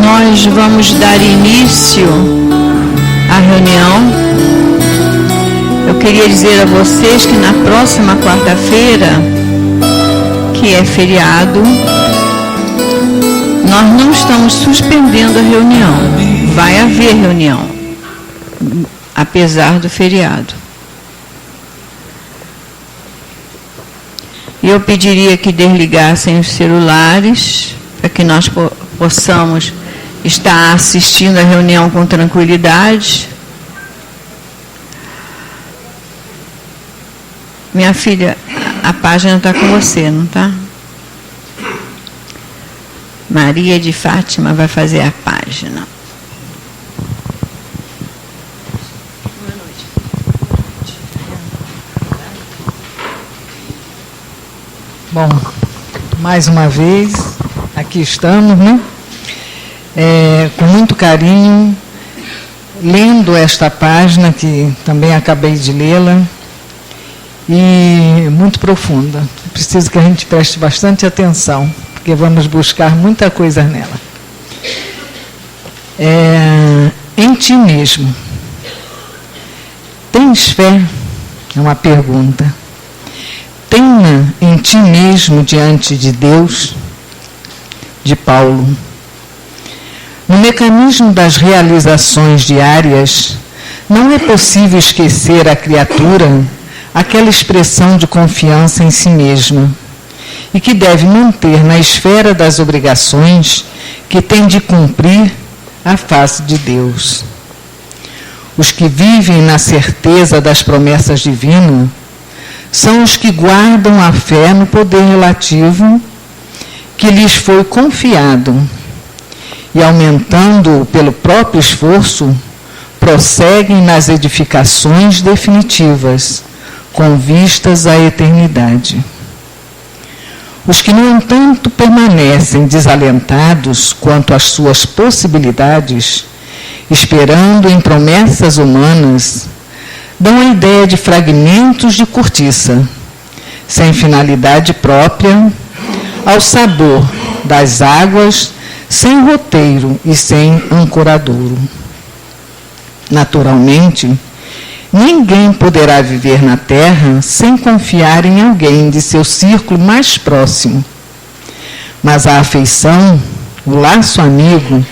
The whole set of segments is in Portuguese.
Nós vamos dar início à reunião. Eu queria dizer a vocês que na próxima quarta-feira, que é feriado, nós não estamos suspendendo a reunião. Vai haver reunião, apesar do feriado. E eu pediria que desligassem os celulares para que nós possamos estar assistindo a reunião com tranquilidade. Minha filha, a página está com você, não está? Maria de Fátima vai fazer a página. Boa noite. Bom, mais uma vez, aqui estamos, né? Com muito carinho, lendo esta página, que também acabei de lê-la, e muito profunda. Preciso que a gente preste bastante atenção, porque vamos buscar muita coisa nela. Em ti mesmo. Tens fé? É uma pergunta. Tenha em ti mesmo diante de Deus, de Paulo. No mecanismo das realizações diárias, não é possível esquecer a criatura aquela expressão de confiança em si mesma e que deve manter na esfera das obrigações que tem de cumprir a face de Deus. Os que vivem na certeza das promessas divinas são os que guardam a fé no poder relativo que lhes foi confiado e, aumentando-o pelo próprio esforço, prosseguem nas edificações definitivas, com vistas à eternidade. Os que, no entanto, permanecem desalentados quanto às suas possibilidades, esperando em promessas humanas, dão a ideia de fragmentos de cortiça, sem finalidade própria, ao sabor das águas, sem roteiro e sem ancoradouro. Naturalmente, ninguém poderá viver na terra sem confiar em alguém de seu círculo mais próximo. Mas a afeição, o laço amigo,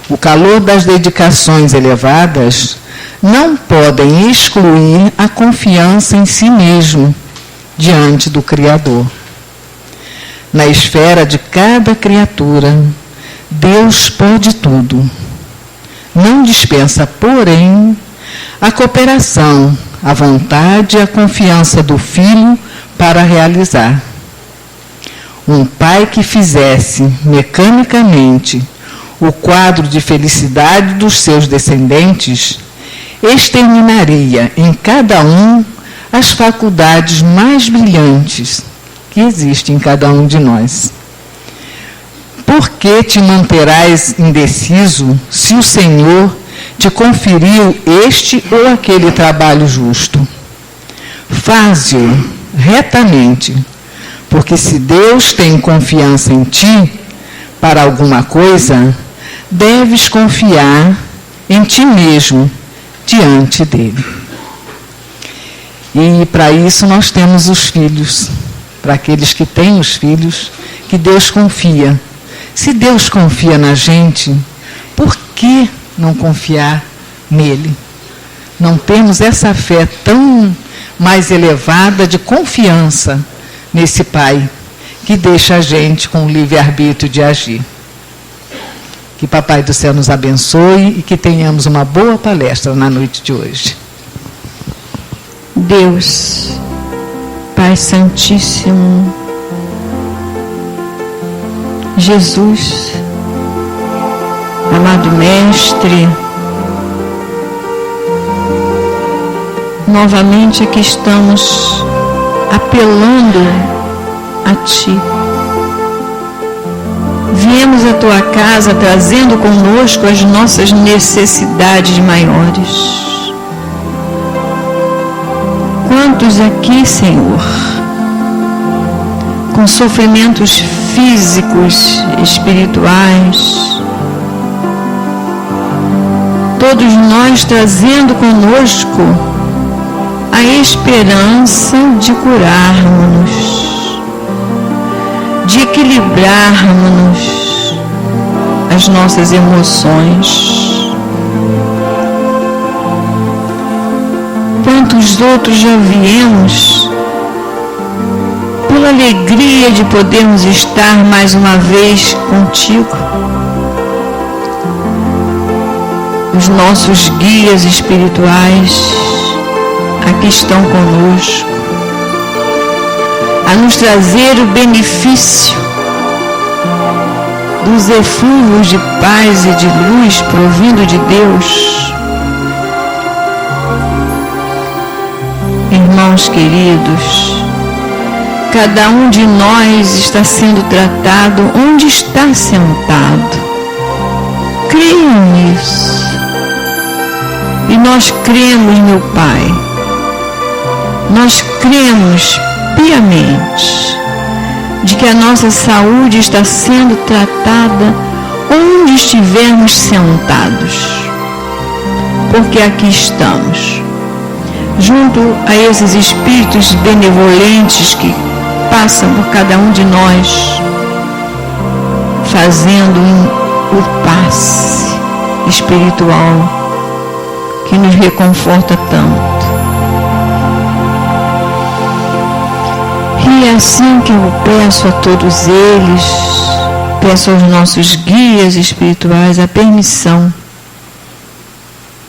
o calor das dedicações elevadas, não podem excluir a confiança em si mesmo diante do Criador. Na esfera de cada criatura, Deus pode tudo. Não dispensa, porém, a cooperação, a vontade e a confiança do filho para realizar. Um pai que fizesse mecanicamente o quadro de felicidade dos seus descendentes, exterminaria em cada um as faculdades mais brilhantes que existem em cada um de nós. Por que te manterás indeciso se o Senhor te conferiu este ou aquele trabalho justo? Faze-o retamente, porque se Deus tem confiança em ti para alguma coisa, deves confiar em ti mesmo diante dele. E para isso nós temos os filhos, para aqueles que têm os filhos, que Deus confia. Se Deus confia na gente, por que não confiar nele? Não temos essa fé tão mais elevada de confiança nesse Pai, que deixa a gente com o livre-arbítrio de agir. Que Papai do Céu nos abençoe e que tenhamos uma boa palestra na noite de hoje. Deus, Pai Santíssimo, Jesus, amado Mestre, novamente aqui estamos apelando a Ti. Viemos à tua casa trazendo conosco as nossas necessidades maiores. Quantos aqui, Senhor, com sofrimentos físicos, espirituais, todos nós trazendo conosco a esperança de curarmos-nos, de equilibrarmos as nossas emoções. Quantos outros já viemos pela alegria de podermos estar mais uma vez contigo. Os nossos guias espirituais aqui estão conosco, a nos trazer o benefício dos eflúvios de paz e de luz provindo de Deus. Irmãos queridos, cada um de nós está sendo tratado onde está sentado. Creiam nisso. E nós cremos, meu Pai. Nós cremos piamente de que a nossa saúde está sendo tratada onde estivermos sentados. Porque aqui estamos, junto a esses espíritos benevolentes que passam por cada um de nós, fazendo o passe espiritual que nos reconforta tanto. E é assim que eu peço a todos eles, peço aos nossos guias espirituais a permissão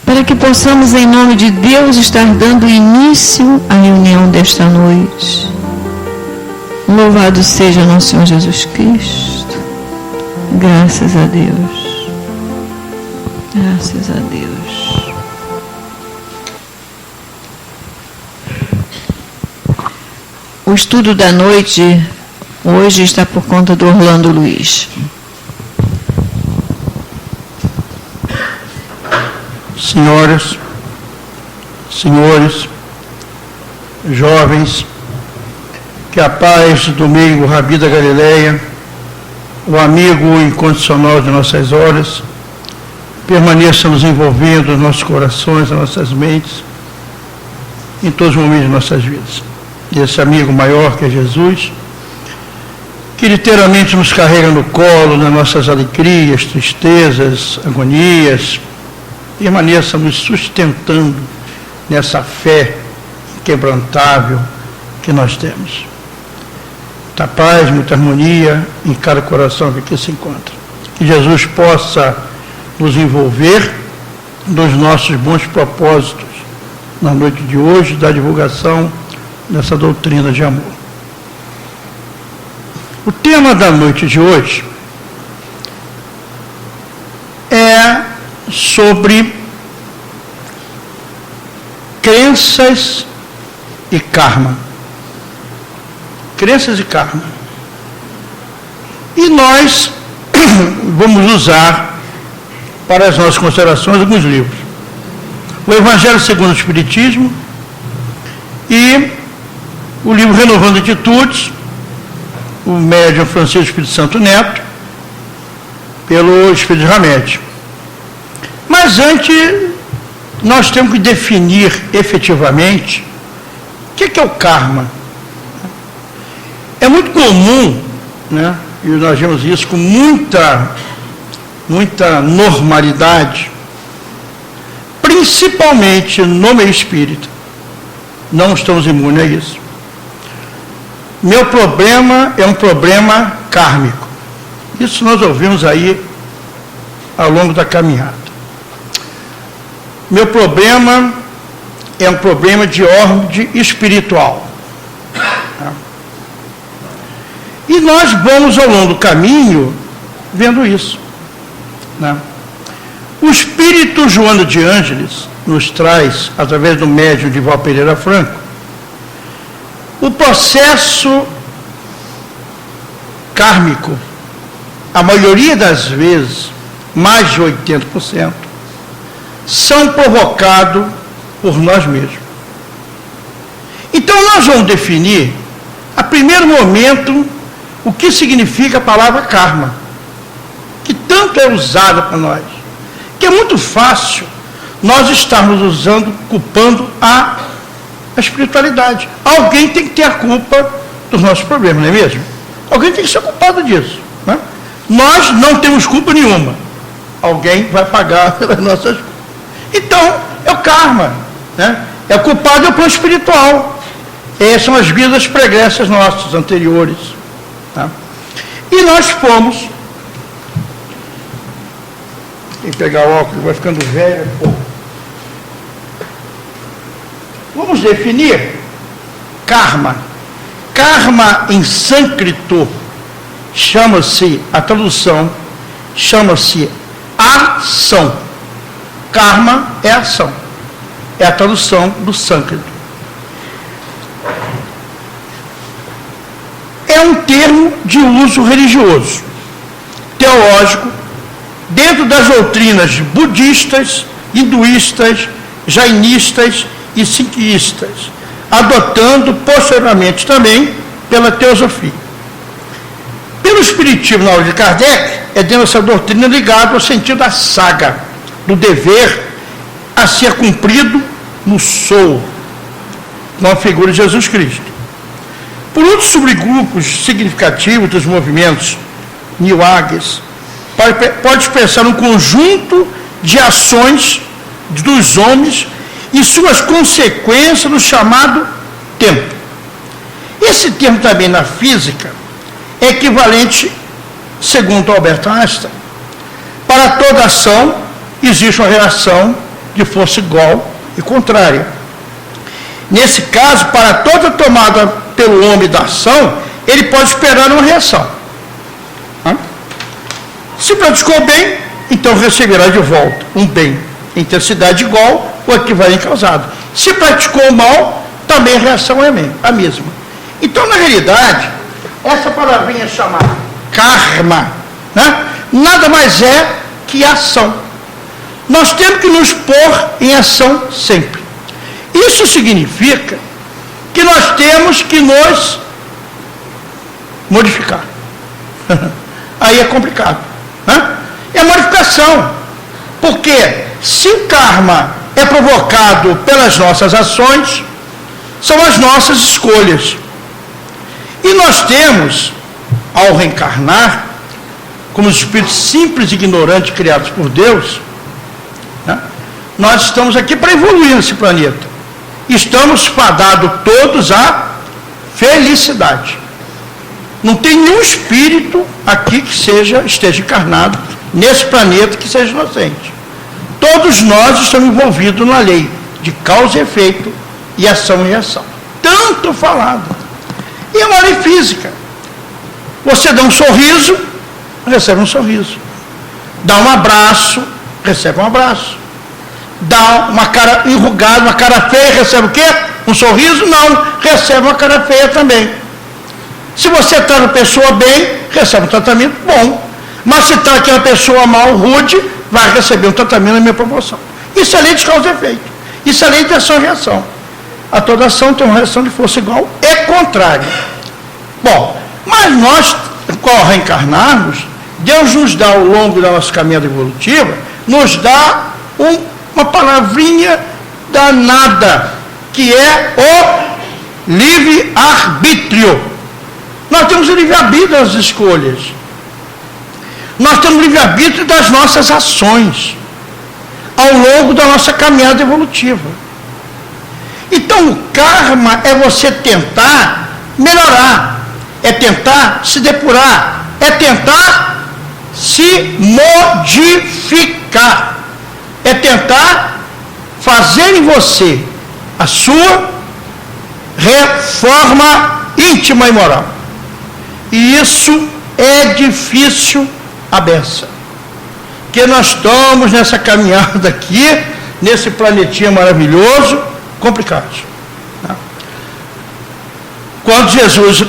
para que possamos, em nome de Deus, estar dando início à reunião desta noite. Louvado seja nosso Senhor Jesus Cristo. Graças a Deus. Graças a Deus. O estudo da noite hoje está por conta do Orlando Luiz. Senhoras, senhores, jovens, que a paz do meio Rabi da Galileia, o amigo incondicional de nossas horas, permaneça nos envolvendo nos nossos corações, nas nossas mentes, em todos os momentos de nossas vidas. E esse amigo maior que é Jesus, que literalmente nos carrega no colo nas nossas alegrias, tristezas, agonias, permaneça nos sustentando nessa fé inquebrantável que nós temos. Muita paz, muita harmonia em cada coração que aqui se encontra. Que Jesus possa nos envolver nos nossos bons propósitos na noite de hoje, da divulgação dessa doutrina de amor. O tema da noite de hoje é sobre crenças e karma. Crenças e karma. E nós vamos usar para as nossas considerações alguns livros. O Evangelho segundo o Espiritismo e o livro Renovando Atitudes, o médium Francisco Espírito Santo Neto, pelo Espírito Ramédio. Mas antes, nós temos que definir efetivamente o que é o karma. É muito comum, né, e nós vemos isso com muita normalidade, principalmente no meio espírita. Não estamos imunes a isso. Meu problema é um problema kármico. Isso nós ouvimos aí ao longo da caminhada. Meu problema é um problema de ordem espiritual. E nós vamos ao longo do caminho vendo isso. Né? O espírito Joana de Ângeles nos traz, através do médium Divaldo Pereira Franco, o processo kármico a maioria das vezes, mais de 80%, são provocados por nós mesmos. Então nós vamos definir, a primeiro momento, o que significa a palavra karma, que tanto é usada para nós, que é muito fácil nós estarmos usando, culpando a espiritualidade. Alguém tem que ter a culpa dos nossos problemas, não é mesmo? Alguém tem que ser culpado disso, né? Nós não temos culpa nenhuma. Alguém vai pagar pelas nossas culpas. Então, é o karma, né? É o culpado, é o plano espiritual. Essas são as vidas pregressas nossas, anteriores. Tá? E nós fomos... Tem que pegar o óculos, vai ficando velho. Vamos definir karma. Karma em sânscrito chama-se, a tradução chama-se ação. Karma é ação. É a tradução do sânscrito. É um termo de uso religioso, teológico, dentro das doutrinas budistas, hinduístas, jainistas e sikhistas, adotando posteriormente também pela teosofia. Pelo espiritismo, na hora de Kardec, é dentro dessa doutrina ligada ao sentido da saga, do dever a ser cumprido no sou, na figura de Jesus Cristo. Por outros subgrupos significativos dos movimentos New Ages, pode pensar um conjunto de ações dos homens e suas consequências no chamado tempo. Esse termo também na física é equivalente, segundo Albert Einstein, para toda ação existe uma reação de força igual e contrária. Nesse caso, para toda tomada pelo homem da ação, ele pode esperar uma reação. Se praticou bem, então receberá de volta um bem, intensidade igual ou equivalente causado. Se praticou mal, também a reação é a mesma. Então, na realidade, essa palavrinha chamada karma, né, nada mais é que ação. Nós temos que nos pôr em ação sempre. Isso significa que nós temos que nos modificar. Aí é complicado, né? É modificação. Porque se o karma é provocado pelas nossas ações, são as nossas escolhas. E nós temos, ao reencarnar, como os espíritos simples e ignorantes criados por Deus, né, nós estamos aqui para evoluir nesse planeta. Estamos fadados todos à felicidade. Não tem nenhum espírito aqui que esteja encarnado nesse planeta que seja inocente. Todos nós estamos envolvidos na lei de causa e efeito e ação e reação. Tanto falado. E é uma lei física. Você dá um sorriso, recebe um sorriso. Dá um abraço, recebe um abraço. Dá uma cara enrugada, uma cara feia, recebe o quê? Um sorriso? Não, recebe uma cara feia também. Se você trata uma pessoa bem, recebe um tratamento bom. Mas se trata uma pessoa mal, rude, vai receber um tratamento na minha proporção. Isso é lei de causa e efeito. Isso é lei de ação e reação. A toda ação tem uma reação de força igual e contrária. Bom, mas nós, ao reencarnarmos, Deus nos dá, ao longo da nossa caminhada evolutiva, nos dá uma palavrinha danada, que é o livre-arbítrio. Nós temos o livre-arbítrio das escolhas. Nós temos o livre-arbítrio das nossas ações, ao longo da nossa caminhada evolutiva. Então, o karma é você tentar melhorar, é tentar se depurar, é tentar se modificar, é tentar fazer em você a sua reforma íntima e moral. E isso é difícil a beça. Porque nós estamos nessa caminhada aqui, nesse planetinha maravilhoso, complicados. Quando Jesus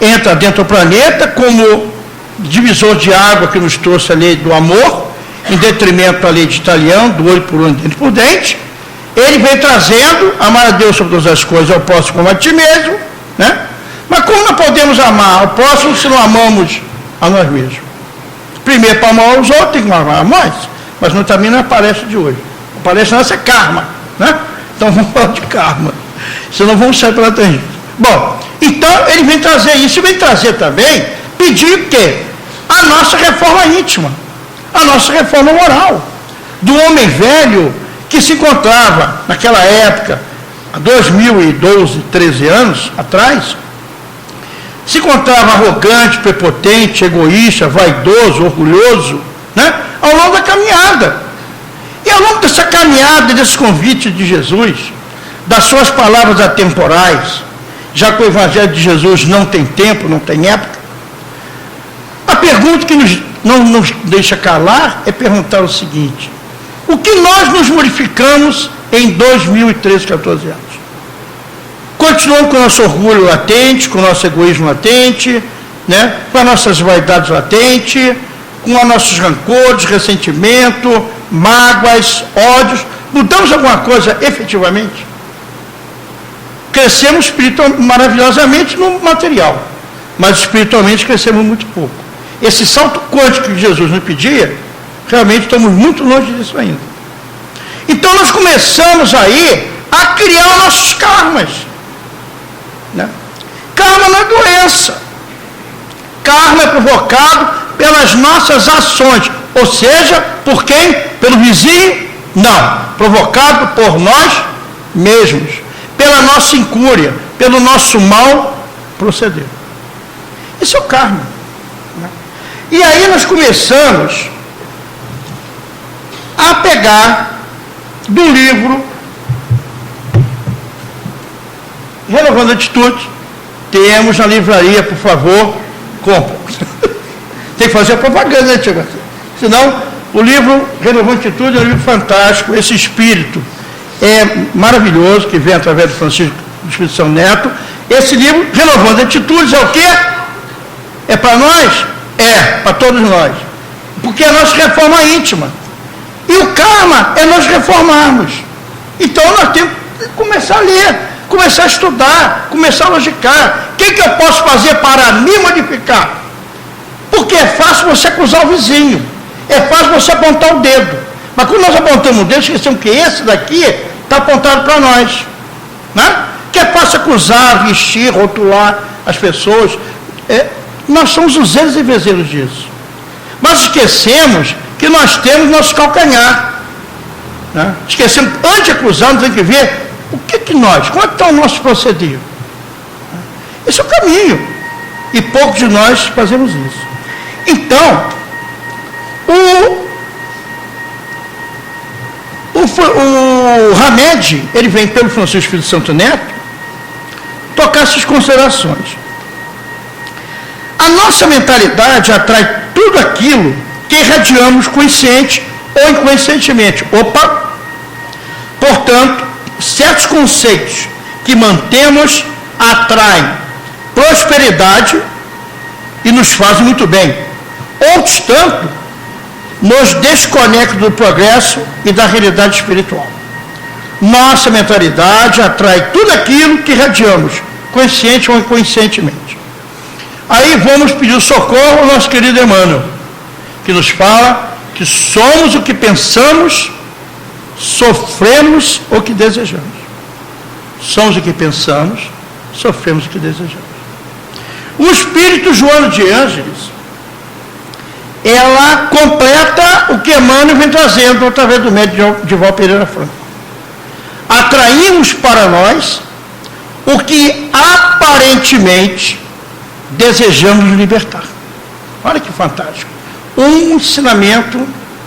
entra dentro do planeta, como divisor de água que nos trouxe a lei do amor, em detrimento à lei de Italião, do olho por olho, dente por dente. Ele vem trazendo, amar a Deus sobre todas as coisas, ao próximo como a ti mesmo, né? Mas como nós podemos amar ao próximo se não amamos a nós mesmos? Primeiro, para amar aos outros, tem que amar a nós, mas também não aparece de hoje. Aparece nossa karma, né? Então vamos falar de karma, senão vamos sair pela tangente. Bom, então ele vem trazer isso, e vem trazer também, pedir o quê? A nossa reforma íntima, a nossa reforma moral, do homem velho que se encontrava naquela época, há 2012, 13 anos atrás, se encontrava arrogante, prepotente, egoísta, vaidoso, orgulhoso, né? Ao longo da caminhada. E ao longo dessa caminhada, desse convite de Jesus, das suas palavras atemporais, já que o Evangelho de Jesus não tem tempo, não tem época, a pergunta que não nos deixa calar é perguntar o seguinte: o que nós nos modificamos em 2013, 14 anos? Continuamos com o nosso orgulho latente, com o nosso egoísmo latente, né? Com as nossas vaidades latentes, com os nossos rancores, ressentimento, mágoas, ódios. Mudamos alguma coisa efetivamente? Crescemos espiritualmente, maravilhosamente no material, mas espiritualmente crescemos muito pouco. Esse salto quântico que Jesus nos pedia, realmente estamos muito longe disso ainda. Então nós começamos aí a criar os nossos karmas, né? Karma não é doença. Karma é provocado pelas nossas ações, ou seja, por quem? Pelo vizinho? Não, provocado por nós mesmos, pela nossa incúria, pelo nosso mal proceder. Isso é o karma, né? E aí nós começamos a pegar do livro Renovando Atitudes. Temos na livraria, por favor, compra. Tem que fazer a propaganda, né, Tiago? Senão, o livro Renovando Atitudes é um livro fantástico. Esse espírito é maravilhoso, que vem através do Francisco do Espírito Santo Neto. Esse livro, Renovando Atitudes, é o quê? É para nós? É, para todos nós. Porque é a nossa reforma íntima. E o karma é nós reformarmos. Então nós temos que começar a ler, começar a estudar, começar a logicar. O que eu posso fazer para me modificar? Porque é fácil você acusar o vizinho, é fácil você apontar o dedo. Mas quando nós apontamos o dedo, esquecemos que esse daqui está apontado para nós, né? Que é fácil acusar, vestir, rotular as pessoas. Nós somos os zeros e vezeiros disso. Mas esquecemos que nós temos nosso calcanhar, né? Esquecemos, antes de acusar, nós temos que ver o que nós, como é que está o nosso proceder. Esse é o caminho. E poucos de nós fazemos isso. Então, o Hamed, ele vem pelo Francisco Espírito Santo Neto, tocar essas considerações. A nossa mentalidade atrai tudo aquilo que irradiamos consciente ou inconscientemente. Portanto, certos conceitos que mantemos atraem prosperidade e nos fazem muito bem. Outros tanto nos desconectam do progresso e da realidade espiritual. Nossa mentalidade atrai tudo aquilo que irradiamos, consciente ou inconscientemente. Aí vamos pedir socorro ao nosso querido Emmanuel, que nos fala que somos o que pensamos, sofremos o que desejamos. Somos o que pensamos, sofremos o que desejamos. O espírito Joana de Ângeles, ela completa o que Emmanuel vem trazendo através do médium Divaldo Pereira Franco. Atraímos para nós o que aparentemente desejamos libertar. Olha que fantástico. Um ensinamento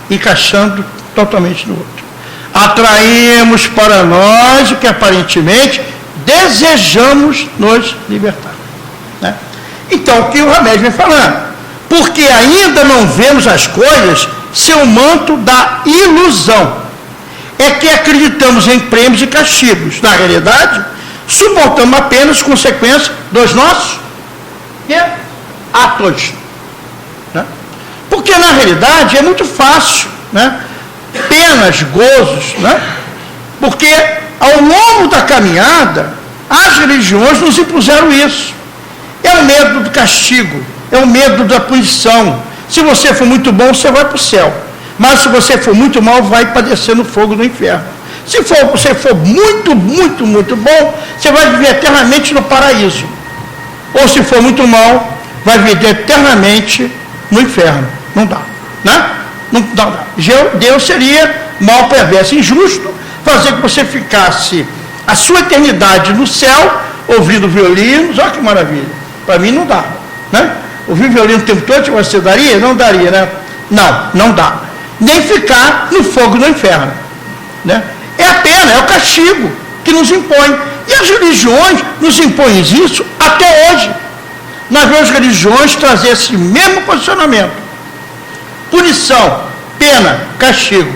encaixando totalmente no outro. Atraímos para nós o que aparentemente desejamos nos libertar, né? Então, o que o remédio vem falando? Porque ainda não vemos as coisas seu manto da ilusão. É que acreditamos em prêmios e castigos. Na realidade, suportamos apenas consequências dos nossos atos. Porque, na realidade, é muito fácil, né? Penas, gozos, né? Porque, ao longo da caminhada, as religiões nos impuseram isso. É o medo do castigo, é o medo da punição. Se você for muito bom, você vai para o céu. Mas se você for muito mal, vai padecer no fogo do inferno. Se você for muito, muito, muito bom, você vai viver eternamente no paraíso. Ou se for muito mal, vai viver eternamente no inferno. Não dá, né? Não dá. Deus seria mal, perverso, injusto, fazer que você ficasse a sua eternidade no céu, ouvindo violinos. Olha que maravilha. Para mim não dá, né? Ouvir violino o tempo todo, você daria? Não daria, né? Não dá. Nem ficar no fogo do inferno, né? É a pena, é o castigo que nos impõe. E as religiões nos impõem isso até hoje. Nós vemos religiões trazer esse mesmo posicionamento. Punição, pena, castigo.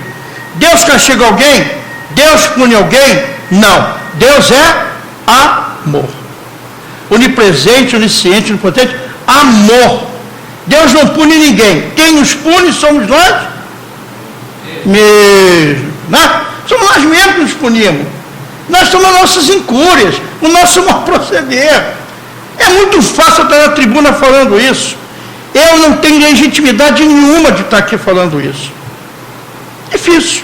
Deus castiga alguém? Deus pune alguém? Não. Deus é amor. Onipresente, onisciente, onipotente, amor. Deus não pune ninguém. Quem nos pune somos nós mesmos, né? Somos nós mesmos que nos punimos. Nós somos as nossas incúrias, o nosso mau proceder. É muito fácil estar na tribuna falando isso. Eu não tenho legitimidade nenhuma de estar aqui falando isso. Difícil.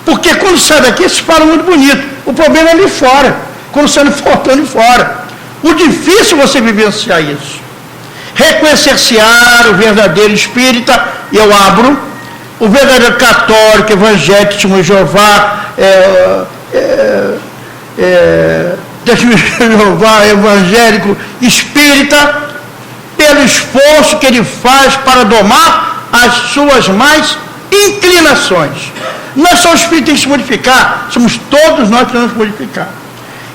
Porque quando sai daqui, se fala muito bonito. O problema é ali fora. Quando sai faltando fora. O difícil é você vivenciar isso. Reconhecer-se-á o verdadeiro espírita, e eu abro, o verdadeiro católico, evangélico, testemunho de Jeová, testemunho de Jeová, evangélico, espírita, pelo esforço que ele faz para domar as suas mais inclinações. Não é só o espírito que tem que se modificar, somos todos nós que temos que modificar.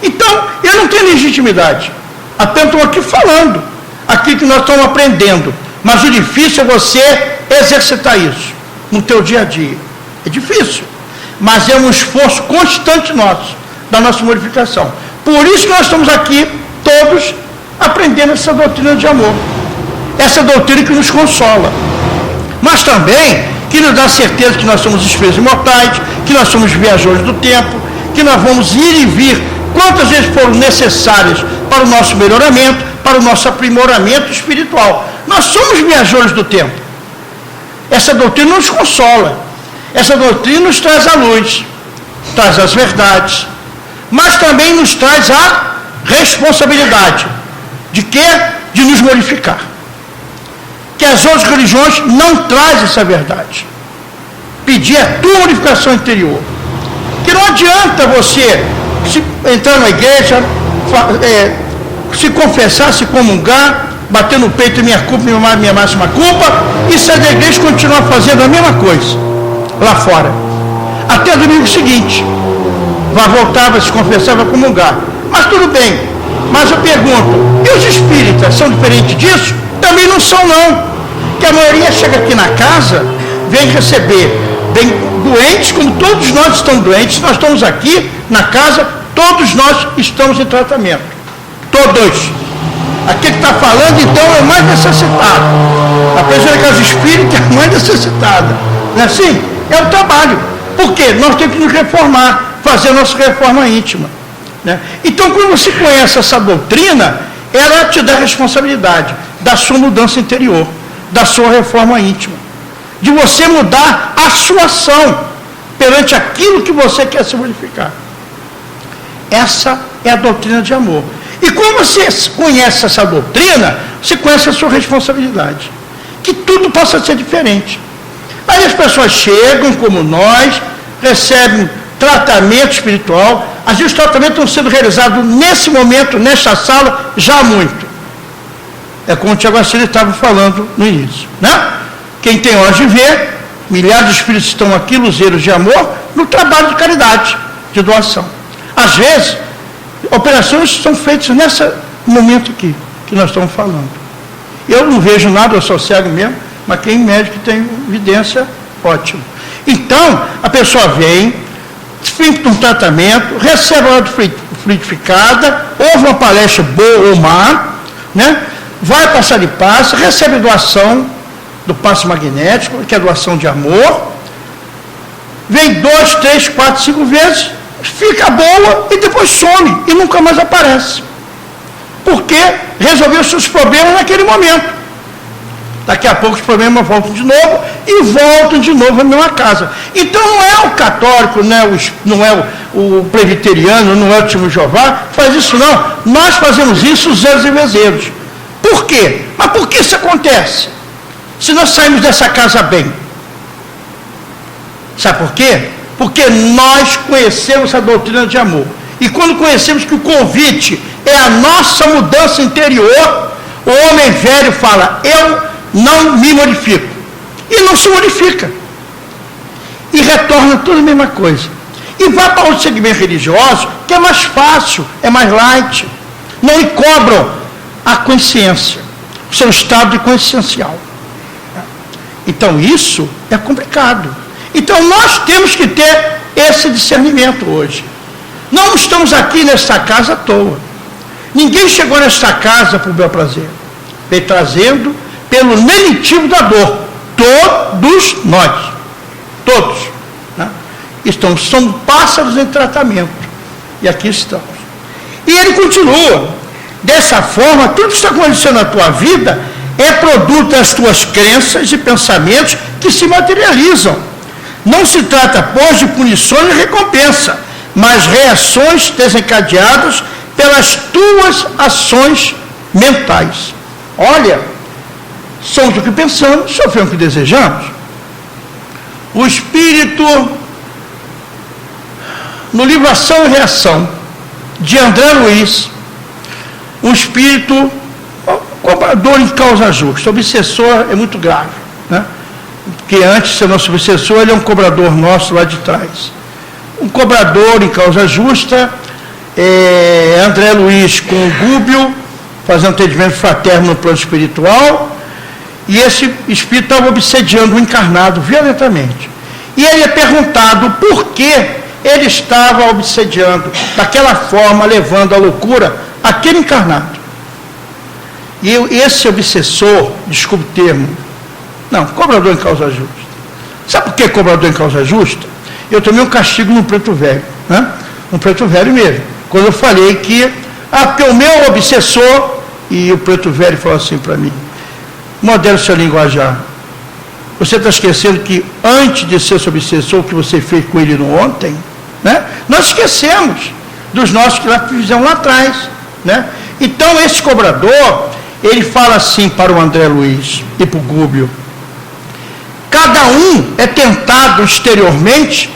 Então, eu não tenho legitimidade. Apenas estou aqui falando aquilo que nós estamos aprendendo. Mas o difícil é você exercitar isso no teu dia a dia. É difícil. Mas é um esforço constante nosso, da nossa modificação. Por isso que nós estamos aqui, todos, aprendendo essa doutrina de amor. Essa doutrina que nos consola. Mas também que nos dá certeza que nós somos espíritos imortais, que nós somos viajores do tempo, que nós vamos ir e vir quantas vezes foram necessárias para o nosso melhoramento, para o nosso aprimoramento espiritual. Nós somos viajores do tempo. Essa doutrina nos consola. Essa doutrina nos traz a luz, traz as verdades, mas também nos traz a responsabilidade. De quê? De nos modificar. Que as outras religiões não trazem essa verdade. Pedir a tua modificação interior. Que não adianta você entrar na igreja, se confessar, se comungar, bater no peito minha culpa, minha máxima culpa, e sair da igreja e continuar fazendo a mesma coisa lá fora. Até domingo seguinte. Vai voltar, vai se confessar, vai comungar. Mas tudo bem. Mas eu pergunto, e os espíritas são diferentes disso? Também não são, não. Que a maioria chega aqui na casa, vem receber, vem doentes, como todos nós estamos doentes. Nós estamos aqui na casa, todos nós estamos em tratamento. Todos. Aquele que está falando, então, é mais necessitado. A pessoa da casa espírita é mais necessitada. Não é assim? É o trabalho. Por quê? Nós temos que nos reformar, fazer a nossa reforma íntima. Né? Então, quando você conhece essa doutrina, ela te dá a responsabilidade da sua mudança interior, da sua reforma íntima, de você mudar a sua ação perante aquilo que você quer se modificar. Essa é a doutrina de amor. E quando você conhece essa doutrina, você conhece a sua responsabilidade. Que tudo possa ser diferente. Aí as pessoas chegam, como nós, recebem tratamento espiritual. Às vezes os tratamentos estão sendo realizados nesse momento, nesta sala, já há muito. É como o Tiago Assílio estava falando no início, né? Quem tem olhos de ver, milhares de espíritos estão aqui, luzeiros de amor, no trabalho de caridade, de doação. Às vezes, operações são feitas nesse momento aqui, que nós estamos falando. Eu não vejo nada, eu sou cego mesmo, mas quem médico tem evidência, ótimo. Então, a pessoa vem, feito um tratamento, recebe a hora fluidificada, ouve uma palestra boa ou má, né? Vai passar de passo, recebe doação, do passe magnético, que é a doação de amor, vem 2, 3, 4, 5 vezes, fica boa e depois some e nunca mais aparece. Porque resolveu seus problemas naquele momento. Daqui a pouco os problemas voltam de novo e voltam de novo à mesma casa. Então não é o católico, não é o presbiteriano, não é o testemunho de Jeová, faz isso não. Nós fazemos isso os zeros e vezeiros. Por quê? Mas por que isso acontece? Se nós saímos dessa casa bem. Sabe por quê? Porque nós conhecemos a doutrina de amor. E quando conhecemos que o convite é a nossa mudança interior, o homem velho fala, eu não me modifico. E não se modifica. E retorna tudo a mesma coisa. E vai para outro segmento religioso, que é mais fácil, é mais light. Não lhe cobram a consciência, o seu estado de consciencial. Então isso é complicado. Então nós temos que ter esse discernimento hoje. Não estamos aqui nesta casa à toa. Ninguém chegou nesta casa por bel prazer. Veio trazendo pelo lenitivo da dor. Todos nós. Todos. Né? São pássaros em tratamento. E aqui estamos. E ele continua. Dessa forma, tudo que está acontecendo na tua vida é produto das tuas crenças e pensamentos que se materializam. Não se trata, pois, de punições e recompensa, mas reações desencadeadas pelas tuas ações mentais. Olha, somos o que pensamos, sofremos o que desejamos. O Espírito, no livro Ação e Reação, de André Luiz, um espírito cobrador em causa justa. O obsessor é muito grave, né? Porque antes de ser nosso obsessor, ele é um cobrador nosso lá de trás. Um cobrador em causa justa, André Luiz com o Gúbio, fazendo atendimento fraterno no plano espiritual, e esse espírito estava obsediando o encarnado violentamente. E ele é perguntado por que ele estava obsediando, daquela forma, levando à loucura aquele encarnado. E esse obsessor, desculpe o termo, cobrador em causa justa. Sabe por que cobrador em causa justa? Eu tomei um castigo no Preto Velho, né? Um Preto Velho mesmo. Quando eu falei que, porque o meu obsessor, e o Preto Velho falou assim para mim, modere o seu linguajar. Você está esquecendo que antes de ser seu obsessor, o que você fez com ele no ontem, né? Nós esquecemos dos nossos que fizemos lá atrás, né? Então esse cobrador, ele fala assim para o André Luiz e para o Gúbio: cada um é tentado exteriormente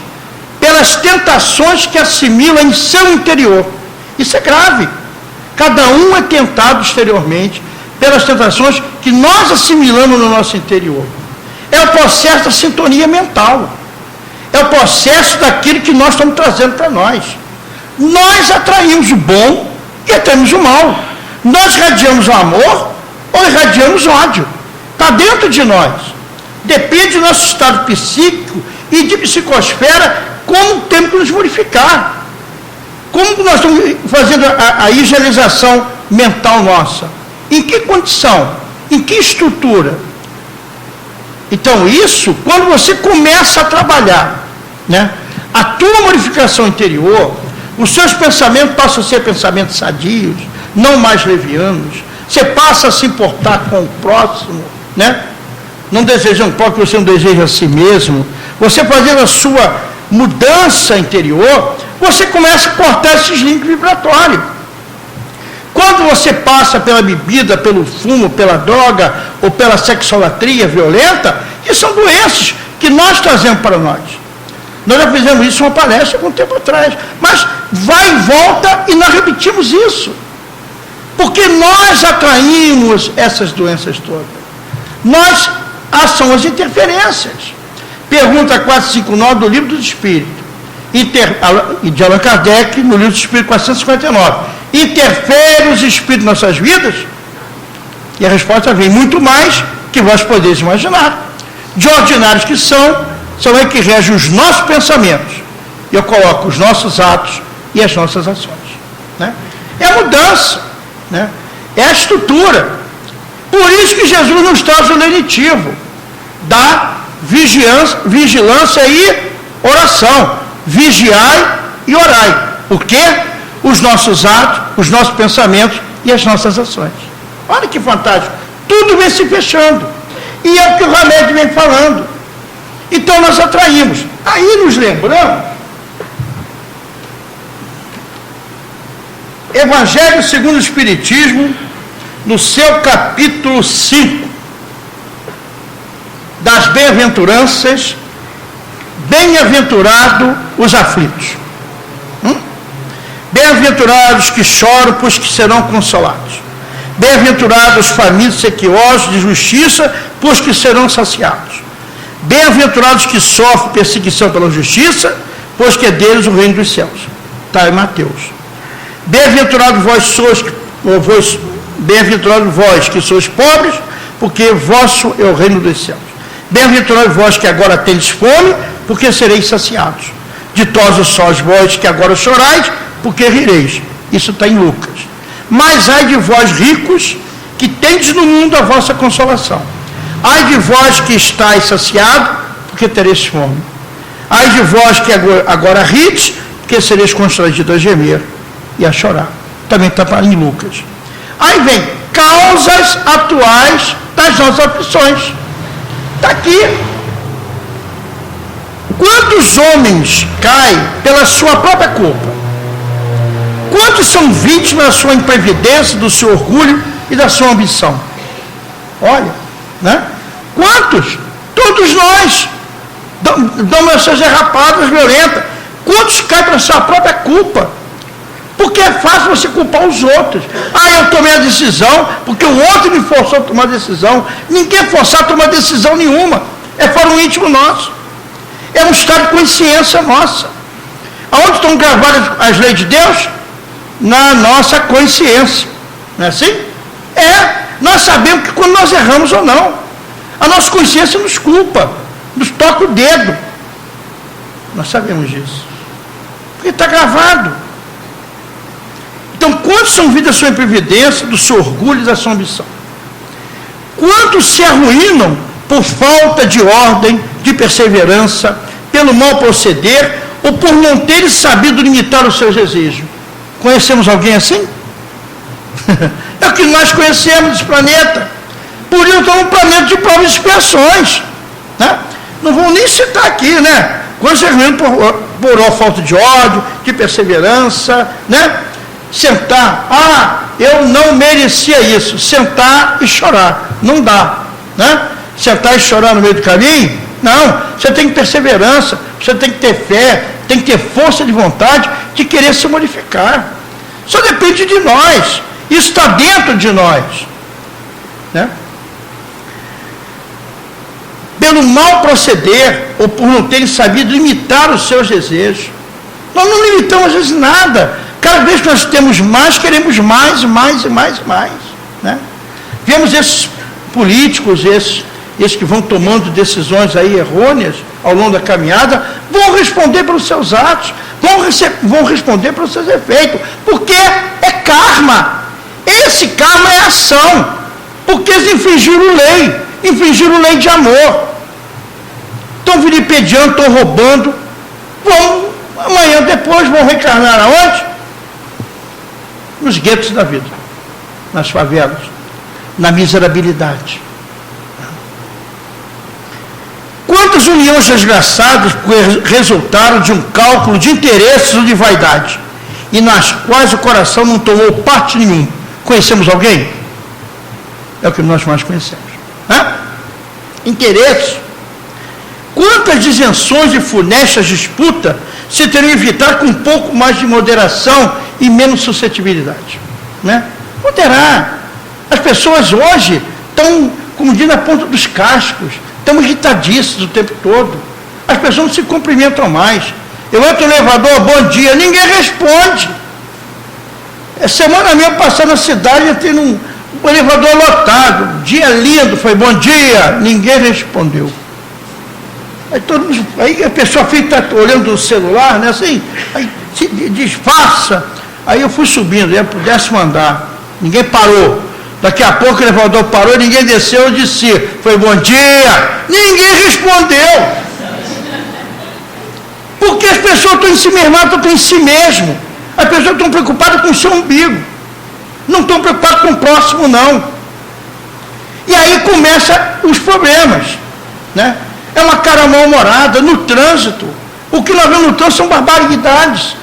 pelas tentações que assimila em seu interior. Isso é grave. Cada um é tentado exteriormente pelas tentações que nós assimilamos no nosso interior. É o processo da sintonia mental. É o processo daquilo que nós estamos trazendo para nós. Nós atraímos o bom e atraímos o mal. Nós irradiamos o amor ou irradiamos o ódio. Está dentro de nós. Depende do nosso estado psíquico e de psicosfera, como temos que nos modificar. Como nós estamos fazendo a higienização mental nossa? Em que condição? Em que estrutura? Então isso, quando você começa a trabalhar, né, a tua modificação interior, os seus pensamentos passam a ser pensamentos sadios, não mais levianos, você passa a se importar com o próximo, né? Não deseja um próprio, você não deseja a si mesmo. Você fazendo a sua mudança interior, você começa a cortar esses links vibratórios. Quando você passa pela bebida, pelo fumo, pela droga ou pela sexolatria violenta, que são doenças que nós trazemos para nós. Nós já fizemos isso em uma palestra algum tempo atrás, mas vai e volta e nós repetimos isso. Porque nós atraímos essas doenças todas. São as interferências. Pergunta 459 do Livro dos Espíritos, de Allan Kardec, no Livro dos Espíritos 459. Interfere os espíritos em nossas vidas? E a resposta vem: muito mais que vós podeis imaginar. De ordinários que são aí que regem os nossos pensamentos. E eu coloco os nossos atos e as nossas ações. Né? É a mudança, né? É a estrutura. Por isso que Jesus nos traz o lenitivo. da vigilância e oração. Vigiai e orai. O quê? Os nossos atos, os nossos pensamentos e as nossas ações. Olha que fantástico. Tudo vem se fechando. E é o que o Hamed vem falando. Então nós atraímos. Aí nos lembramos, Evangelho segundo o Espiritismo, no seu capítulo 5, das bem-aventuranças, bem-aventurado os aflitos. Bem-aventurados que choram, pois que serão consolados. Bem-aventurados os famintos e sequiosos de justiça, pois que serão saciados. Bem-aventurados que sofrem perseguição pela justiça, pois que é deles o reino dos céus. Está em Mateus. Bem-aventurados bem-aventurados vós que sois pobres, porque vosso é o reino dos céus. Bem-aventurados vós que agora tendes fome, porque sereis saciados. Ditosos sois vós que agora chorais, porque rireis. Isso está em Lucas. Mas ai de vós ricos, que tendes no mundo a vossa consolação. Ai de vós que estáis saciados, porque tereis fome. Ai de vós que agora rides, porque sereis constrangidos a gemer e a chorar. Também está em Lucas. Aí vem causas atuais das nossas aflições. Está aqui. Quantos homens caem pela sua própria culpa? Quantos são vítimas da sua imprevidência, do seu orgulho e da sua ambição? Olha, né? Quantos? Todos nós damos essas derrapadas violentas. Quantos caem pela sua própria culpa? Porque é fácil você culpar os outros. Eu tomei a decisão, porque o outro me forçou a tomar decisão. Ninguém é forçado a tomar decisão nenhuma. É foro íntimo nosso. É um estado de consciência nossa. Aonde estão gravadas as leis de Deus? Na nossa consciência. Não é assim? Nós sabemos que quando nós erramos ou não, a nossa consciência nos culpa, nos toca o dedo. Nós sabemos disso. Porque está gravado. Então, quantos são vítimas da sua imprevidência, do seu orgulho e da sua ambição? Quantos se arruinam por falta de ordem, de perseverança, pelo mau proceder, ou por não terem sabido limitar os seus desejos? Conhecemos alguém assim? É o que nós conhecemos desse planeta. Por isso estamos um planeta de provas e expiações. Né? Não vou nem citar aqui, né? Quando se arruinam por falta de ódio, de perseverança, né? Sentar, eu não merecia isso. Sentar e chorar. Não dá. Né? Sentar e chorar no meio do caminho? Não. Você tem que ter perseverança, você tem que ter fé, tem que ter força de vontade de querer se modificar. Só depende de nós. Isso está dentro de nós. Né? Pelo mau proceder, ou por não terem sabido limitar os seus desejos. Nós não limitamos às vezes nada. Cada vez que nós temos mais, queremos mais, mais e mais e mais. Né? Vemos esses políticos, esses que vão tomando decisões aí errôneas ao longo da caminhada, vão responder pelos seus atos, vão responder pelos seus efeitos, porque é karma. Esse karma é ação, porque eles infringiram lei de amor. Estão vilipediando, estão roubando, amanhã depois vão reencarnar aonde? Nos guetos da vida, nas favelas, na miserabilidade. Quantas uniões desgraçadas resultaram de um cálculo de interesses ou de vaidade, e nas quais o coração não tomou parte nenhuma? Conhecemos alguém? É o que nós mais conhecemos. Interesse. Quantas disenções e funestas disputas se teriam evitado com um pouco mais de moderação e menos suscetibilidade? Né? Moderar. As pessoas hoje estão, como diz, na ponta dos cascos, estão irritadíssimas o tempo todo. As pessoas não se cumprimentam mais. Eu entro no elevador, bom dia, ninguém responde. Semana mesmo, passando na cidade, entrei num elevador lotado, dia lindo, foi bom dia, ninguém respondeu. Aí a pessoa fica olhando o celular, né, assim, aí se disfarça. Aí eu fui subindo, ia para o 10º andar, ninguém parou. Daqui a pouco o elevador parou, ninguém desceu, eu disse, foi bom dia. Ninguém respondeu. Porque as pessoas estão em si mesmas, estão em si mesmo. As pessoas estão preocupadas com o seu umbigo. Não estão preocupadas com o próximo, não. E aí começam os problemas, né? É uma cara mal-humorada no trânsito. O que nós vemos no trânsito são barbaridades,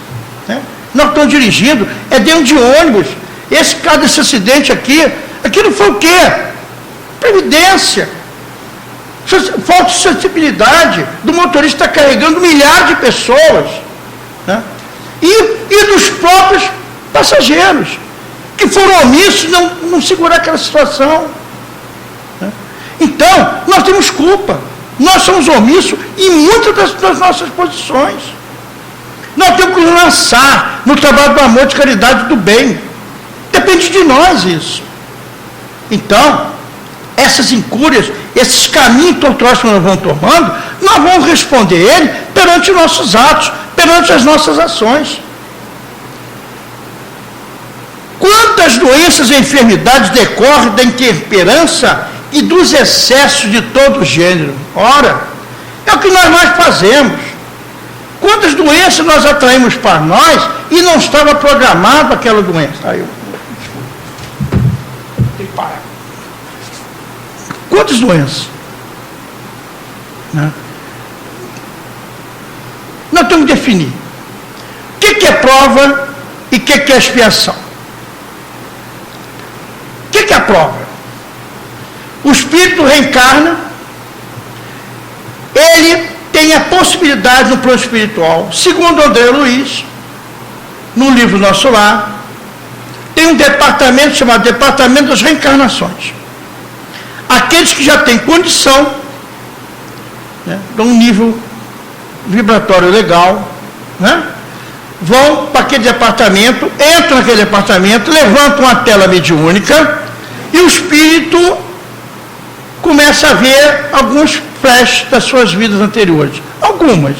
né? Nós estamos dirigindo, é dentro de ônibus. Esse caso desse acidente aqui, aquilo foi o quê? Previdência. Falta de sensibilidade do motorista estar carregando milhares de pessoas, né? E dos próprios passageiros, que foram omissos não segurar aquela situação, né? Então, nós temos culpa. Nós somos omissos em muitas das nossas posições. Nós temos que nos lançar no trabalho do amor, de caridade e do bem. Depende de nós isso. Então, essas incúrias, esses caminhos tortuosos que nós vamos tomando, nós vamos responder ele perante os nossos atos, perante as nossas ações. Quantas doenças e enfermidades decorrem da intemperança e dos excessos de todo gênero? Ora, é o que nós mais fazemos. Quantas doenças nós atraímos para nós e não estava programado aquela doença? Aí eu tem que parar. Quantas doenças? Né? Nós temos que definir o que é prova e o que é expiação. O que é a prova? O espírito reencarna, ele tem a possibilidade no plano espiritual, segundo André Luiz, no livro Nosso Lar, tem um departamento chamado Departamento das Reencarnações. Aqueles que já têm condição, né, de um nível vibratório legal, né, vão para aquele departamento, entram naquele departamento, levantam uma tela mediúnica e o espírito começa a ver alguns flashes das suas vidas anteriores. Algumas.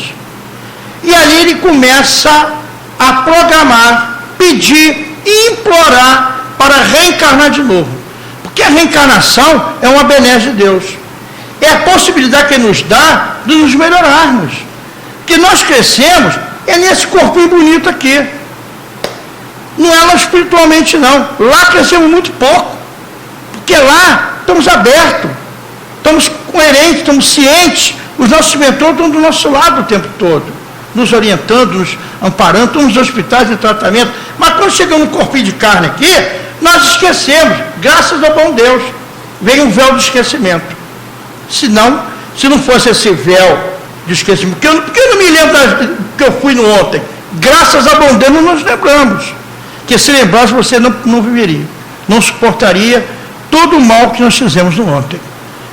E ali ele começa a programar, pedir e implorar para reencarnar de novo. Porque a reencarnação é uma benesse de Deus. É a possibilidade que ele nos dá de nos melhorarmos. Que nós crescemos é nesse corpinho bonito aqui. Não é lá espiritualmente, não. Lá crescemos muito pouco. Porque lá estamos abertos, estamos coerentes, estamos cientes. Os nossos mentores estão do nosso lado o tempo todo, nos orientando, nos amparando, estamos nos hospitais de tratamento. Mas quando chegamos no corpinho de carne aqui, nós esquecemos, graças ao bom Deus, vem um véu do esquecimento. Se não fosse esse véu de esquecimento, porque eu não me lembro que eu fui no ontem, graças ao bom Deus não nos lembramos, que se lembrasse você não viveria, não suportaria todo o mal que nós fizemos no ontem,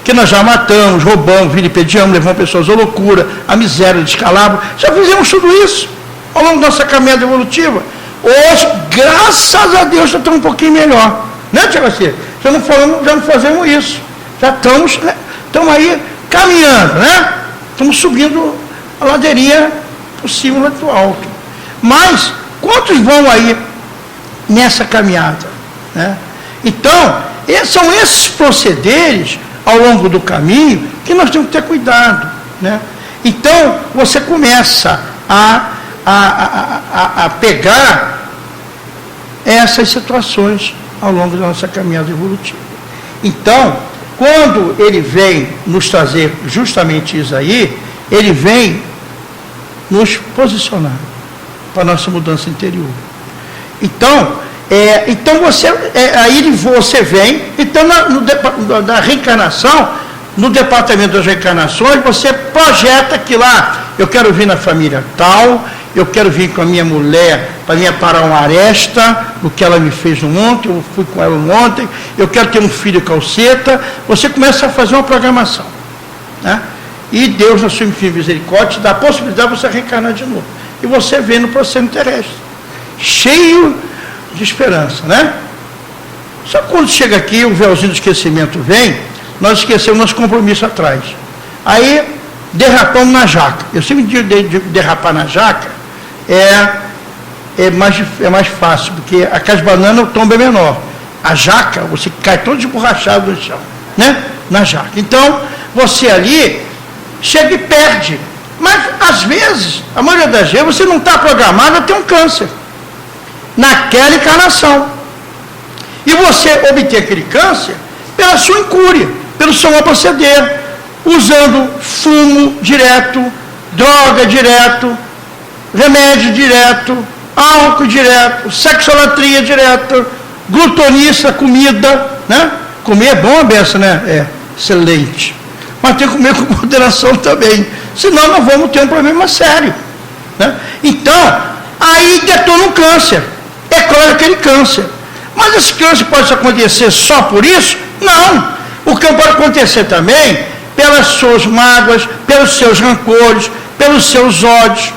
que nós já matamos, roubamos, vilipediamos, levamos pessoas à loucura, à miséria, ao descalabro, já fizemos tudo isso ao longo da nossa caminhada evolutiva. Hoje, graças a Deus, já estamos um pouquinho melhor, né, Tia Garcia? Já não fazemos isso, já estamos aí caminhando, né? Estamos subindo a ladeirinha por cima do alto. Mas, quantos vão aí nessa caminhada, né? Então, são esses procederes ao longo do caminho que nós temos que ter cuidado, né? Então, você começa a pegar essas situações ao longo da nossa caminhada evolutiva. Então, quando ele vem nos trazer justamente isso aí, ele vem nos posicionar para a nossa mudança interior. Então aí você vem, então na reencarnação, no departamento das reencarnações, você projeta que lá, eu quero vir na família tal, eu quero vir com a minha mulher para me aparar uma aresta, o que ela me fez no ontem, eu fui com ela ontem, eu quero ter um filho calceta. Você começa a fazer uma programação, né? E Deus, na sua infinita misericórdia, dá a possibilidade de você reencarnar de novo. E você vem no processo terrestre, cheio de esperança, né? Só que quando chega aqui, o véuzinho do esquecimento vem, nós esquecemos nosso compromisso atrás. Aí, derrapamos na jaca. Eu sempre digo de derrapar na jaca, é mais fácil, porque a casa de banana o tombo é menor. a jaca, você cai todo esborrachado no chão, né? Na jaca. Então, você ali chega e perde. Mas, às vezes, a maioria das vezes, você não está programado a ter um câncer naquela encarnação. E você obter aquele câncer pela sua incúria, pelo seu mau proceder, usando fumo direto, droga direto, remédio direto, álcool direto, sexolatria direto, glutonista, comida, né? Comer é bom a beça, né? É, excelente. Mas tem que comer com moderação também, senão nós vamos ter um problema sério, né? Então, aí detona um câncer, eclode aquele câncer. Mas esse câncer pode acontecer só por isso? Não. O câncer pode acontecer também pelas suas mágoas, pelos seus rancores, pelos seus ódios,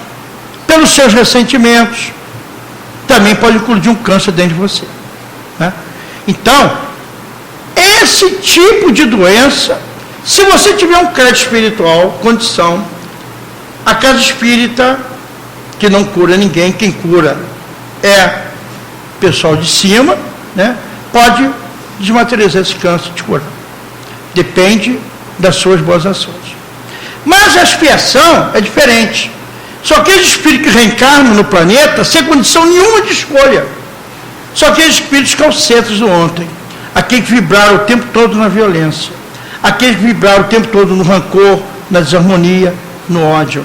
pelos seus ressentimentos. Também pode incluir um câncer dentro de você, né? Então, esse tipo de doença, se você tiver um crédito espiritual, condição, a casa espírita, que não cura ninguém, quem cura é pessoal de cima, né? Pode desmaterializar esse câncer de curar. Depende das suas boas ações. Mas a expiação é diferente. Só aqueles espíritos que reencarnam no planeta sem condição nenhuma de escolha. Só aqueles espíritos calcetos do ontem. Aqueles que vibraram o tempo todo na violência. Aqueles que vibraram o tempo todo no rancor, na desarmonia, no ódio.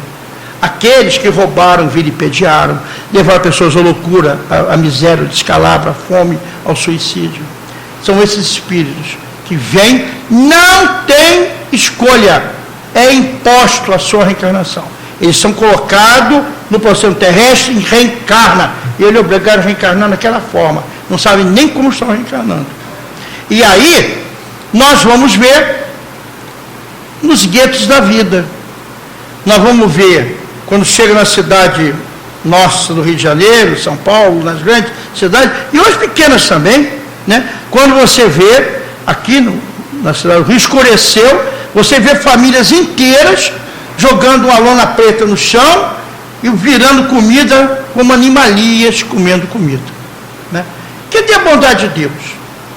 Aqueles que roubaram, vilipediaram, levaram pessoas à loucura, à miséria, ao descalabro, à fome, ao suicídio. São esses espíritos que vêm, não tem escolha, é imposto a sua reencarnação. Eles são colocados no processo terrestre e reencarna. E ele é obrigado a reencarnar naquela forma. Não sabem nem como estão reencarnando. E aí, nós vamos ver nos guetos da vida. Nós vamos ver, quando chega na cidade nossa do Rio de Janeiro, São Paulo, nas grandes cidades, e hoje pequenas também, né? Quando você vê, aqui na cidade do Rio, escureceu, você vê famílias inteiras jogando uma lona preta no chão e virando comida como animalias comendo comida, né? Cadê a bondade de Deus?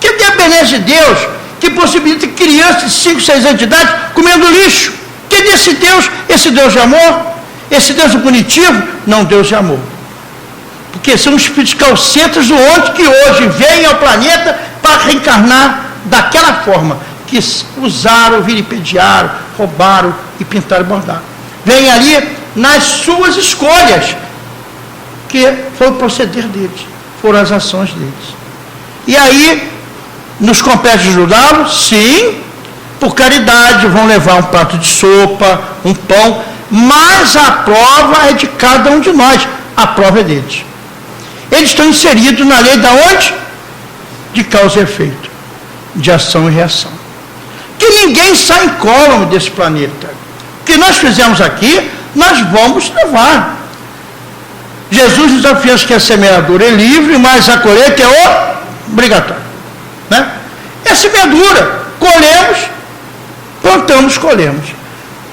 Cadê a benéfica de Deus que possibilita crianças de 5, 6 anos de idade comendo lixo? Cadê esse Deus? Esse Deus de amor? Esse Deus punitivo? Não, Deus de amor. Porque são espíritos calcetas do ontem que hoje vêm ao planeta para reencarnar daquela forma, que usaram, vilipediaram, roubaram e pintaram e bordaram. Vêm ali nas suas escolhas, que foi o proceder deles, foram as ações deles. E aí, nos compete ajudá-los? Sim, por caridade, vão levar um prato de sopa, um pão, mas a prova é de cada um de nós, a prova é deles. Eles estão inseridos na lei da onde? De causa e efeito, de ação e reação. Que ninguém sai incólume desse planeta. O que nós fizemos aqui, nós vamos levar. Jesus nos afirma que a semeadura é livre, mas a colheita é obrigatória, né? É semeadura, colhemos, plantamos, colhemos.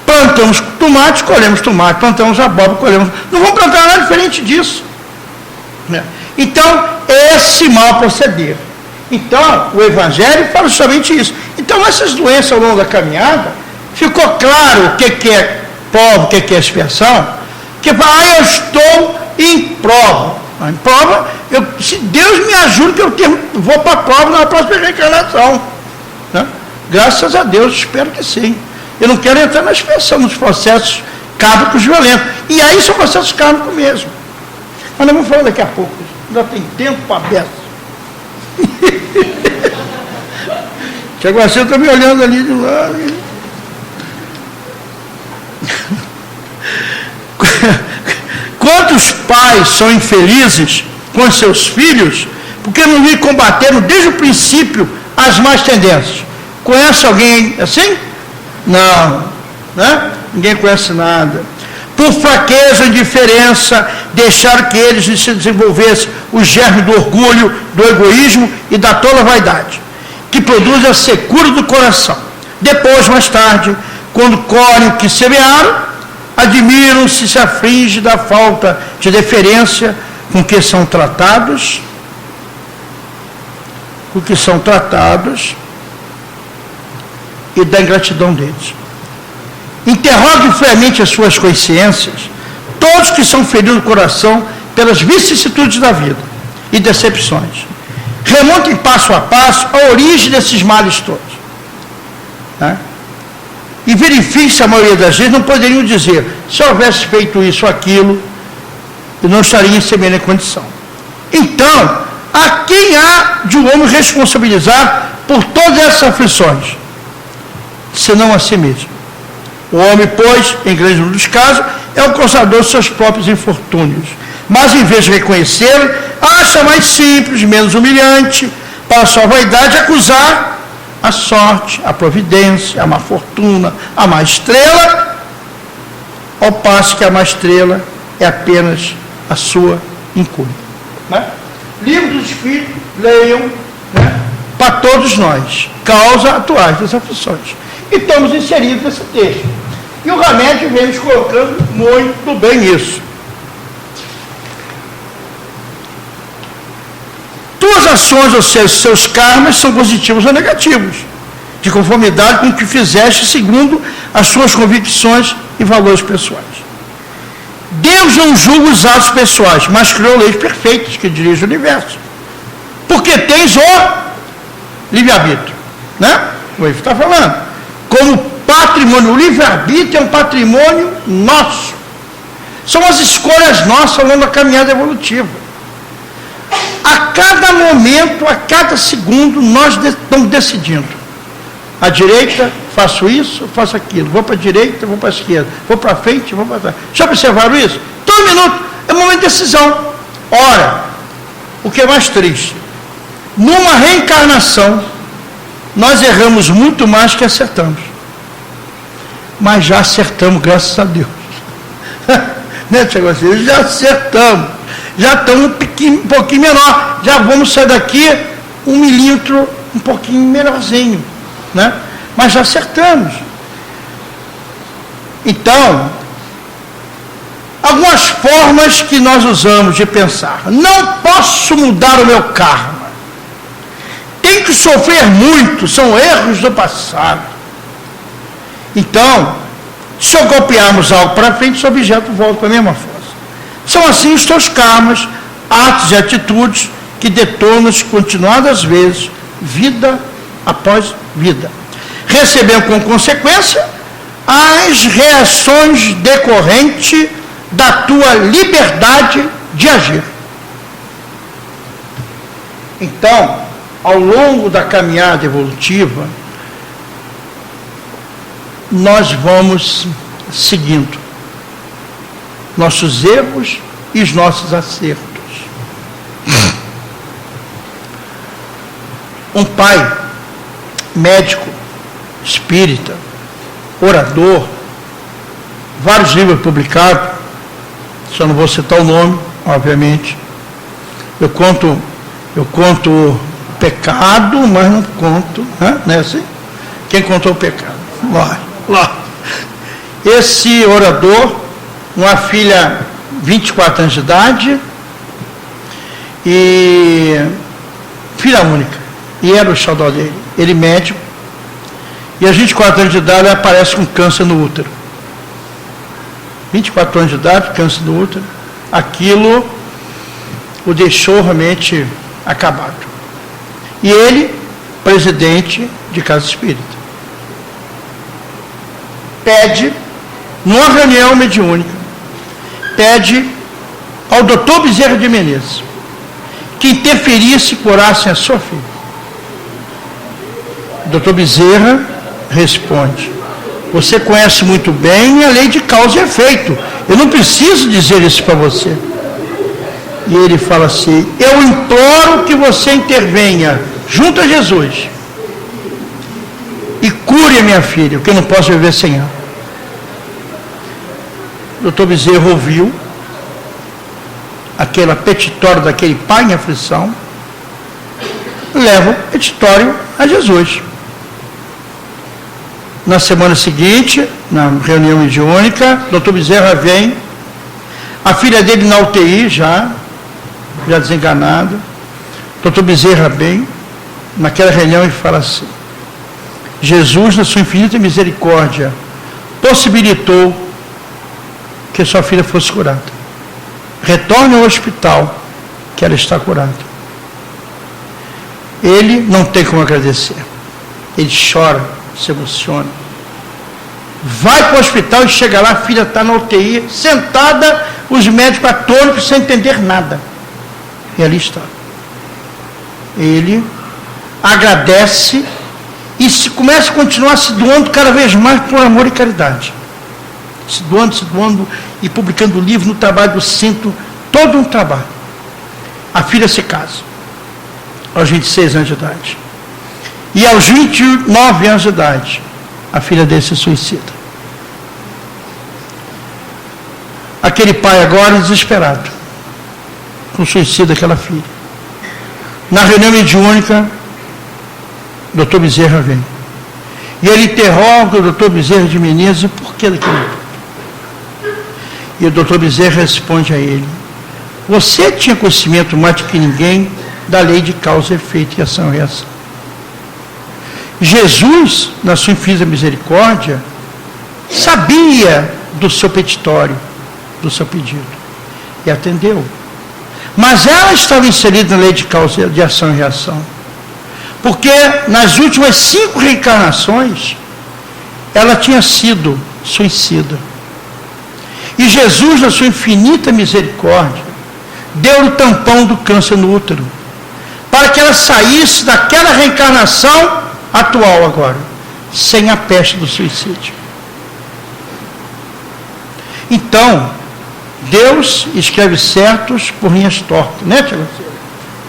Plantamos tomate, colhemos tomate, plantamos abóbora, colhemos. Não vamos plantar nada diferente disso, né? Então, esse mau proceder. Então, o Evangelho fala somente isso. Então, essas doenças ao longo da caminhada, ficou claro o que é prova, o que é expiação, que eu estou em prova. Em prova, se Deus me ajuda, que eu vou para a prova na próxima reencarnação, né? Graças a Deus, espero que sim. Eu não quero entrar na expiação, nos processos kármicos violentos. E aí são processos kármicos mesmo. Mas nós vamos falar daqui a pouco. Ainda tem tempo para beça. Tiago Marcelo está me olhando ali de lado. Quantos pais são infelizes com seus filhos porque não lhe combateram desde o princípio as más tendências? Conhece alguém assim? Não, né? Ninguém conhece nada. Por fraqueza e indiferença, deixaram que eles se desenvolvessem o germe do orgulho, do egoísmo e da tola vaidade, que produz a secura do coração. Depois, mais tarde, quando colhem o que semearam, admiram-se, se afligem da falta de deferência com que são tratados com que são tratados e da ingratidão deles. Interrogue friamente as suas consciências, todos que são feridos no coração pelas vicissitudes da vida e decepções. Remontem passo a passo a origem desses males todos. Né? E verifique se a maioria das vezes não poderiam dizer, se eu houvesse feito isso ou aquilo, eu não estaria em semelhante condição. Então, a quem há de um homem responsabilizar por todas essas aflições? Senão a si mesmo. O homem, pois, em grande número dos casos, é o causador dos seus próprios infortúnios. Mas, em vez de reconhecê-lo, acha mais simples, menos humilhante, para a sua vaidade, acusar a sorte, a providência, a má fortuna, a má estrela, ao passo que a má estrela é apenas a sua incúbia. Né? Livro dos Espíritos, leiam, né? Para todos nós, causas atuais das aflições. E estamos inseridos nesse texto. E o Hamed vem nos colocando muito bem isso. Tuas ações, ou seja, seus karmas, são positivos ou negativos, de conformidade com o que fizeste segundo as suas convicções e valores pessoais. Deus não julga os atos pessoais, mas criou leis perfeitas que dirigem o universo. Porque tens o livre-arbítrio. Né? O Ivo está falando. Como patrimônio, o livre-arbítrio é um patrimônio nosso. São as escolhas nossas ao longo da caminhada evolutiva. A cada momento, a cada segundo, nós estamos decidindo. À direita, faço isso, faço aquilo. Vou para a direita, vou para a esquerda. Vou para frente, vou para trás. Já observaram isso? Todo minuto é um momento de decisão. Ora, o que é mais triste? Numa reencarnação, nós erramos muito mais que acertamos. Mas já acertamos, graças a Deus. Né, Tiago? Já acertamos. Já estamos um pouquinho menor. Já vamos sair daqui 1 milímetro, um pouquinho menorzinho. Né? Mas já acertamos. Então, algumas formas que nós usamos de pensar. Não posso mudar o meu karma. Tenho que sofrer muito, são erros do passado. Então, se eu copiarmos algo para frente, o objeto volta para a mesma força. São assim os teus karmas, atos e atitudes que detonam continuadas vezes, vida após vida, recebendo como consequência as reações decorrentes da tua liberdade de agir. Então, ao longo da caminhada evolutiva, nós vamos seguindo nossos erros e os nossos acertos. Um pai, médico, espírita, orador, vários livros publicados, só não vou citar o nome, obviamente. Eu conto pecado, mas não conto, né? Não é assim? Quem contou o pecado? Lá. Esse orador, uma filha 24 anos de idade, e filha única, e era o xodó dele, ele médico, e aos 24 anos de idade ele aparece com câncer no útero. 24 anos de idade, câncer no útero, aquilo o deixou realmente acabado. E ele, presidente de casa espírita, pede, numa reunião mediúnica, pede ao doutor Bezerra de Menezes que interferisse e curasse a sua filha. O doutor Bezerra responde: você conhece muito bem a lei de causa e efeito, eu não preciso dizer isso para você. E ele fala assim: eu imploro que você intervenha junto a Jesus e cure a minha filha, porque eu não posso viver sem ela. O doutor Bezerra ouviu aquele petitório daquele pai em aflição, leva o petitório a Jesus. Na semana seguinte, na reunião mediúnica, o doutor Bezerra vem, a filha dele na UTI já desenganada, o doutor Bezerra vem, naquela reunião, e fala assim: Jesus, na sua infinita misericórdia, possibilitou que sua filha fosse curada. Retorne ao hospital, que ela está curada. Ele não tem como agradecer. Ele chora, se emociona. Vai para o hospital e chega lá, a filha está na UTI, sentada, os médicos atônitos, sem entender nada. E ali está. Ele agradece e começa a continuar se doando cada vez mais por amor e caridade. Se doando e publicando livro no trabalho do centro, todo um trabalho. A filha se casa, aos 26 anos de idade. E aos 29 anos de idade, a filha dele se suicida. Aquele pai agora desesperado, com o suicídio daquela filha. Na reunião mediúnica, o doutor Bezerra vem. E ele interroga o doutor Bezerra de Menezes, por que daquele? E o doutor Bezerra responde a ele: você tinha conhecimento mais do que ninguém da lei de causa e efeito e ação e reação. Jesus, na sua infinita misericórdia, sabia do seu petitório, do seu pedido, e atendeu. Mas ela estava inserida na lei de causa, de ação e reação, porque nas últimas 5 reencarnações, ela tinha sido suicida. E Jesus, na sua infinita misericórdia, deu o tampão do câncer no útero, para que ela saísse daquela reencarnação atual agora, sem a peste do suicídio. Então, Deus escreve certos por linhas tortas, né, Tiago?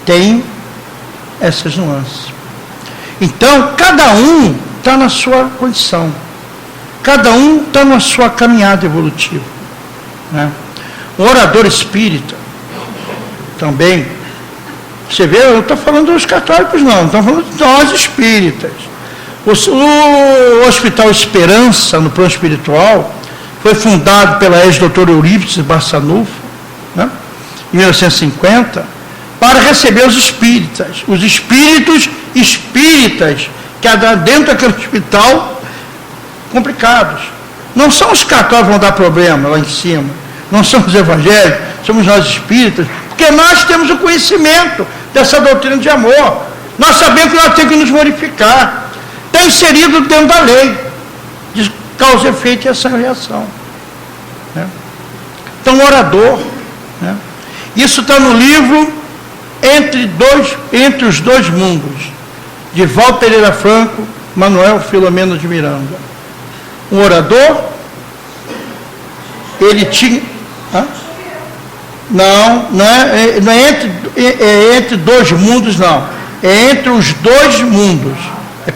Tem essas nuances. Então, cada um está na sua condição, cada um está na sua caminhada evolutiva, né? Um orador espírita também, você vê, eu não estou falando dos católicos, não estou falando de nós espíritas. O Hospital Esperança, no plano espiritual, foi fundado pela ex-doutora Eurípides Barçanufo, né, em 1950, para receber os espíritas, os espíritos espíritas, que há dentro daquele hospital, complicados. Não são os católicos que vão dar problema lá em cima, não são os evangélicos, somos nós espíritas, porque nós temos o conhecimento dessa doutrina de amor. Nós sabemos que nós temos que nos modificar. Está inserido dentro da lei de causa, efeito e ação e reação, né? Então, orador, né? Isso está no livro Entre os Dois Mundos, de Valdo Pereira Franco, Manuel Filomeno de Miranda. Um orador, ele tinha... Não é entre dois mundos, não. É entre os dois mundos.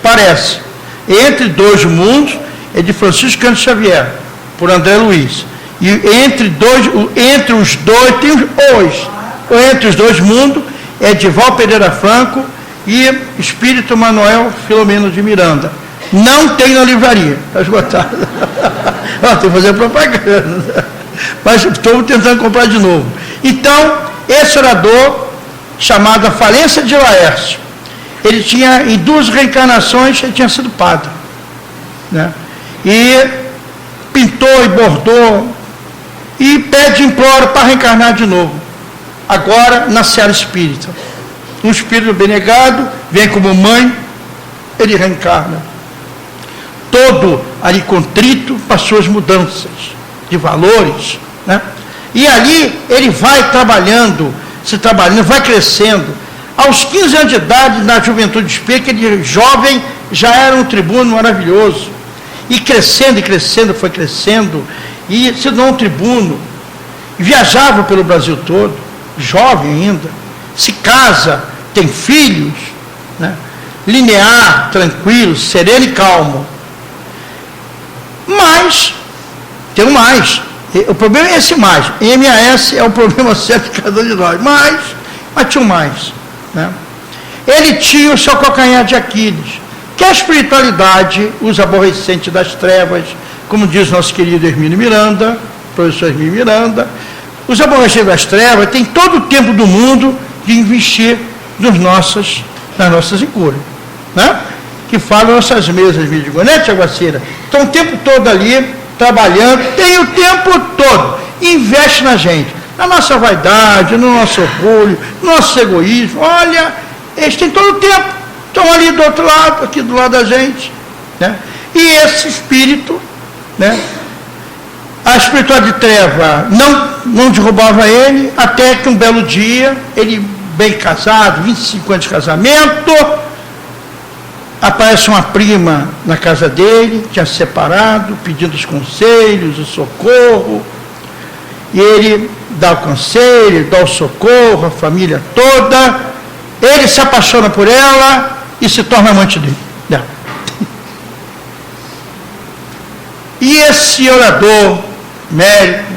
Parece. Entre dois mundos é de Francisco Cândido Xavier, por André Luiz. E entre os dois, tem entre os dois mundos é de Valdo Pereira Franco e Espírito Manuel Filomeno de Miranda. Não tem na livraria, está esgotado. Tem que fazer propaganda. Mas estou tentando comprar de novo. Então, esse orador, chamado A Falência de Laércio, ele tinha, em 2 reencarnações, ele tinha sido padre, né? E pintou e bordou, e pede, implora para reencarnar de novo, agora na seara espírita. Um espírito benegado, vem como mãe, ele reencarna. Todo ali contrito para suas mudanças de valores, né? E ali ele vai trabalhando, vai crescendo. Aos 15 anos de idade, na juventude espírita, ele jovem, já era um tribuno maravilhoso. E crescendo, foi crescendo, e se tornou um tribuno. Viajava pelo Brasil todo, jovem ainda, se casa, tem filhos, né? Linear, tranquilo, sereno e calmo. Mas, tem um mais. O problema é esse mais. MAS é o problema certo de cada um de nós. Mas tinha um mais, né? Ele tinha o seu calcanhar de Aquiles, que é a espiritualidade, os aborrecentes das trevas, como diz nosso querido Hermínio Miranda, professor Hermínio Miranda. Os aborrecentes das trevas têm todo o tempo do mundo de investir nas nossas nas nossas incúrias, né? Que falam nossas mesas, me digam, né, tia Guaceira? Estão o tempo todo ali, trabalhando, tem o tempo todo, investe na gente, na nossa vaidade, no nosso orgulho, no nosso egoísmo. Olha, eles têm todo o tempo, estão ali do outro lado, aqui do lado da gente, né? E esse espírito, né? A espiritualidade de treva não derrubava ele, até que um belo dia, ele bem casado, 25 anos de casamento, aparece uma prima na casa dele, tinha se separado, pedindo os conselhos, o socorro, e ele dá o conselho, dá o socorro, a família toda, ele se apaixona por ela e se torna amante dele. E esse orador, médico,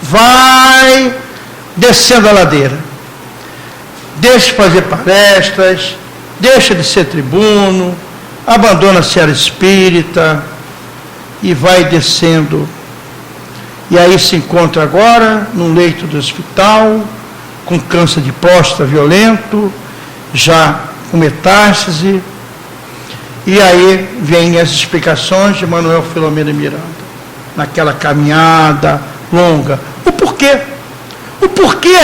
vai descendo a ladeira, deixa de fazer palestras, deixa de ser tribuno, abandona a seara espírita e vai descendo. E aí se encontra agora num leito do hospital, com câncer de próstata violento, já com metástase. E aí vêm as explicações de Manuel Filomeno Miranda, naquela caminhada longa. O porquê? O porquê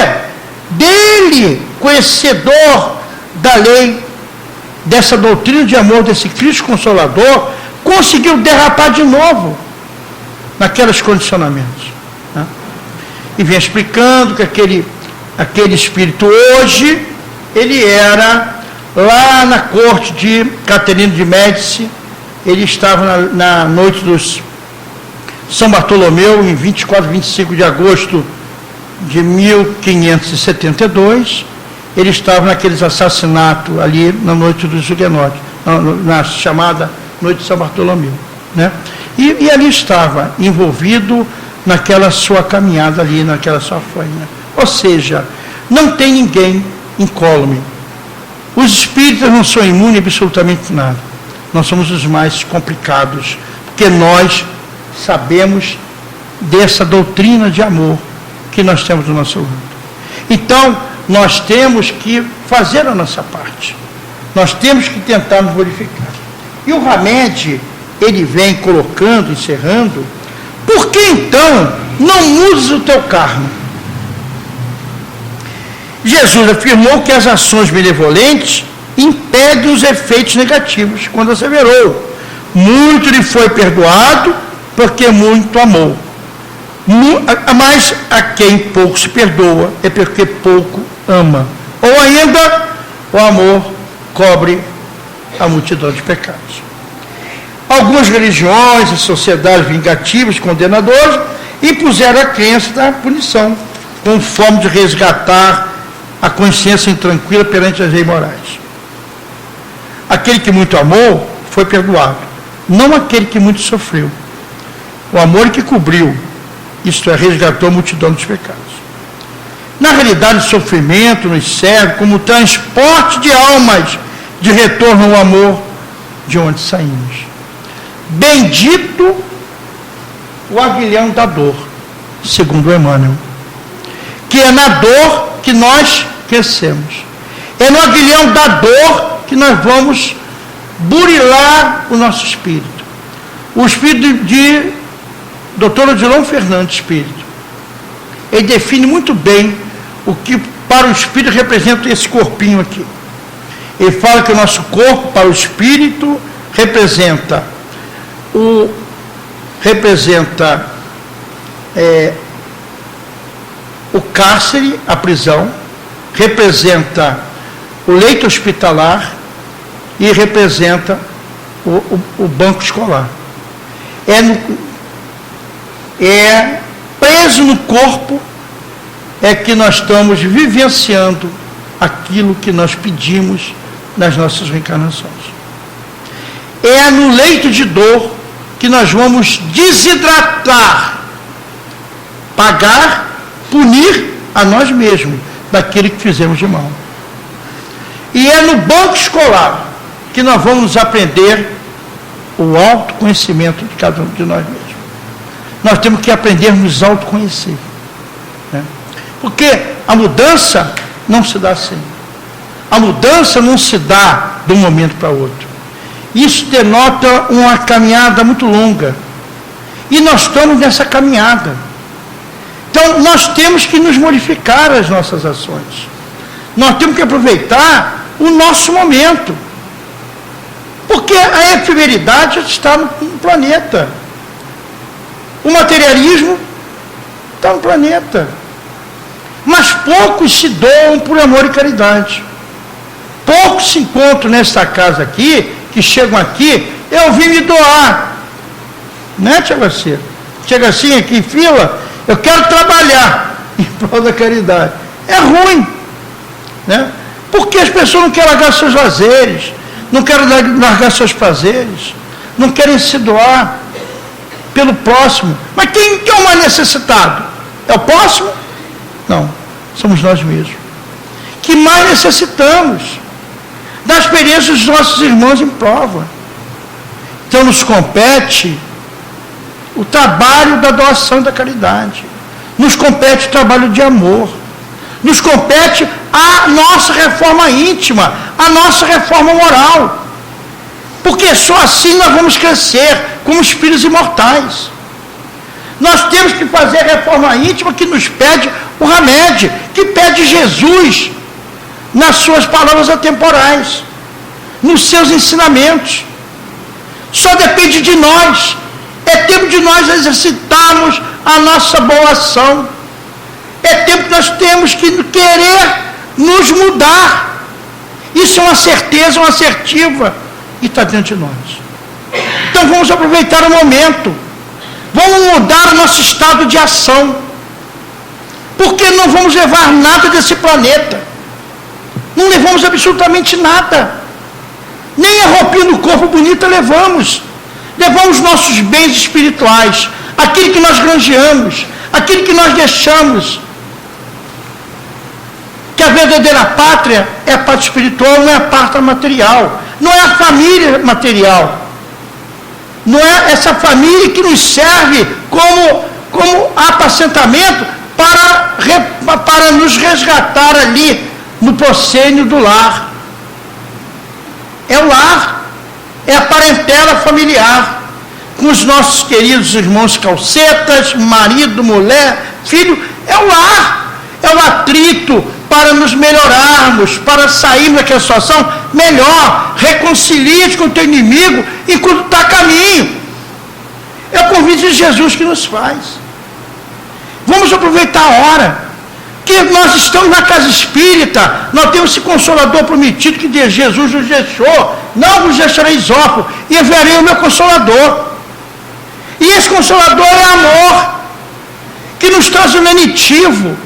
dele, conhecedor da lei, dessa doutrina de amor, desse Cristo Consolador, conseguiu derrapar de novo naqueles condicionamentos, né? E vem explicando que aquele espírito hoje, ele era lá na corte de Caterina de Médici, ele estava na noite dos São Bartolomeu, em 24, 25 de agosto de 1572, ele estava naqueles assassinatos ali na noite dos Huguenotes, na chamada noite de São Bartolomeu, né? E ali estava envolvido naquela sua caminhada ali, naquela sua faina. Ou seja, não tem ninguém incólume. Os espíritas não são imunes a absolutamente nada. Nós somos os mais complicados, porque nós sabemos dessa doutrina de amor que nós temos do nosso lado. Então, nós temos que fazer a nossa parte. Nós temos que tentar nos glorificar. E o Hamed, ele vem colocando, encerrando, por que então não uses o teu karma? Jesus afirmou que as ações benevolentes impedem os efeitos negativos, quando asseverou: muito lhe foi perdoado, porque muito amou. Mas a quem pouco se perdoa é porque pouco ama. Ou ainda, o amor cobre a multidão de pecados. Algumas religiões e sociedades vingativas, condenadoras, impuseram a crença da punição, com forma de resgatar a consciência intranquila perante as leis morais. Aquele que muito amou foi perdoado, não aquele que muito sofreu. O amor que cobriu, isto é, resgatou a multidão dos pecados. Na realidade, o sofrimento nos serve como transporte de almas de retorno ao amor de onde saímos. Bendito o aguilhão da dor, segundo Emmanuel, que é na dor que nós crescemos. É no aguilhão da dor que nós vamos burilar o nosso espírito. O espírito de Dr. Odilon Fernandes, espírito, ele define muito bem o que para o espírito representa esse corpinho aqui. Ele fala que o nosso corpo, para o espírito, representa o cárcere, a prisão, representa o leito hospitalar e representa o banco escolar. É preso no corpo é que nós estamos vivenciando aquilo que nós pedimos nas nossas reencarnações. É no leito de dor que nós vamos desidratar, pagar, punir a nós mesmos daquilo que fizemos de mal. E é no banco escolar que nós vamos aprender o autoconhecimento de cada um de nós mesmos. Nós temos que aprender a nos autoconhecer, né? Porque a mudança não se dá assim. A mudança não se dá de um momento para outro. Isso denota uma caminhada muito longa. E nós estamos nessa caminhada. Então, nós temos que nos modificar as nossas ações. Nós temos que aproveitar o nosso momento. Porque a efemeridade está no planeta. O materialismo está no planeta. Mas poucos se doam por amor e caridade. Poucos se encontram nesta casa aqui, que chegam aqui, eu vim me doar. Né, tia Garcia? Chega assim aqui em fila, eu quero trabalhar em prol da caridade. É ruim. Né? Porque as pessoas não querem largar seus lazeres, não querem largar seus prazeres, não querem se doar pelo próximo. Mas quem é o mais necessitado? É o próximo? Não, somos nós mesmos. Que mais necessitamos da experiência dos nossos irmãos em prova. Então nos compete o trabalho da doação e da caridade. Nos compete o trabalho de amor. Nos compete a nossa reforma íntima, a nossa reforma moral. Porque só assim nós vamos crescer como espíritos imortais. Nós temos que fazer a reforma íntima que nos pede o Hamed, que pede Jesus nas suas palavras atemporais, nos seus ensinamentos. Só depende de nós. É tempo de nós exercitarmos a nossa boa ação. É tempo que nós temos que querer nos mudar. Isso é uma certeza, uma assertiva, e está dentro de nós. Então vamos aproveitar o momento. Vamos mudar o nosso estado de ação. Porque não vamos levar nada desse planeta. Não levamos absolutamente nada. Nem a roupinha do corpo bonita levamos. Levamos nossos bens espirituais, aquilo que nós granjeamos, aquilo que nós deixamos. Que a verdadeira pátria é a pátria espiritual, não é a pátria material, não é a família material, não é essa família que nos serve como apacentamento para nos resgatar ali no proscênio do lar. É o lar, é a parentela familiar, com os nossos queridos irmãos calcetas, marido, mulher, filho. É o lar, é o atrito para nos melhorarmos, para sairmos daquela situação melhor. Reconcilie-se com o teu inimigo enquanto está a caminho. É o convite de Jesus que nos faz. Vamos aproveitar a hora que nós estamos na casa espírita, nós temos esse consolador prometido que Jesus nos deixou. Não vos deixareis órfãos, e enviarei o meu consolador. E esse consolador é amor, que nos traz um lenitivo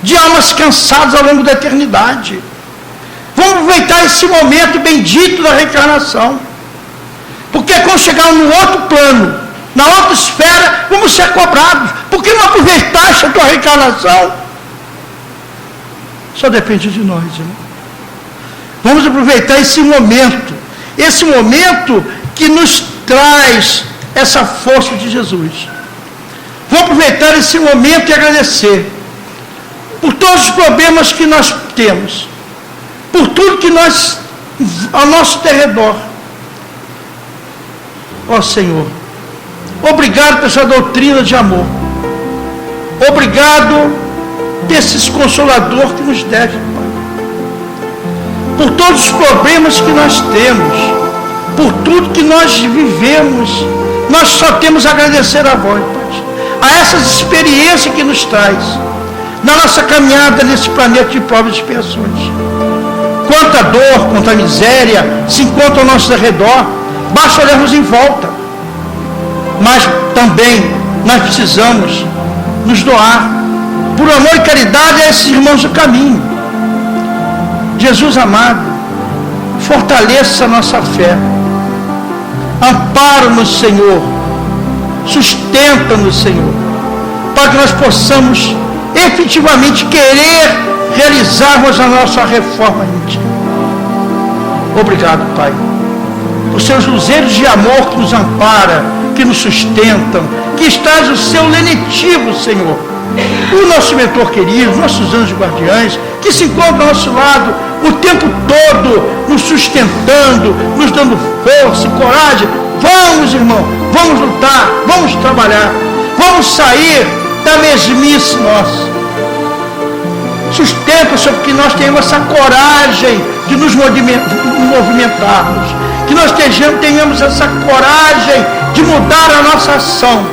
de almas cansadas ao longo da eternidade. Vamos aproveitar esse momento bendito da reencarnação, porque quando chegar no outro plano, na outra esfera, vamos ser cobrados. Por que não aproveitaste a tua reencarnação? Só depende de nós, irmão. Vamos aproveitar esse momento que nos traz essa força de Jesus. Vamos aproveitar esse momento e agradecer por todos os problemas que nós temos, por tudo que nós, ao nosso derredor. Ó Senhor, obrigado por essa doutrina de amor. Obrigado desse consolador que nos deve, Pai. Por todos os problemas que nós temos, por tudo que nós vivemos, nós só temos a agradecer a vós, Pai, a essas experiências que nos traz na nossa caminhada nesse planeta de provas e expiações. Quanta dor, quanta miséria se encontra ao nosso redor, basta olharmos em volta. Mas também nós precisamos nos doar por amor e caridade a esses irmãos do caminho. Jesus amado, fortaleça a nossa fé. Ampara-nos, Senhor. Sustenta-nos, Senhor, para que nós possamos efetivamente querer realizarmos a nossa reforma íntima. Obrigado, Pai, por seus luzeiros de amor que nos ampara, que nos sustentam, que traz o seu lenitivo, Senhor, O nosso mentor querido, nossos anjos guardiães, que se encontram ao nosso lado o tempo todo, nos sustentando, nos dando força e coragem. Vamos, irmão, vamos lutar, vamos trabalhar, vamos sair da mesmice nossa. Sustenta, Senhor, que nós tenhamos essa coragem de nos movimentarmos, que nós tenhamos essa coragem de mudar a nossa ação,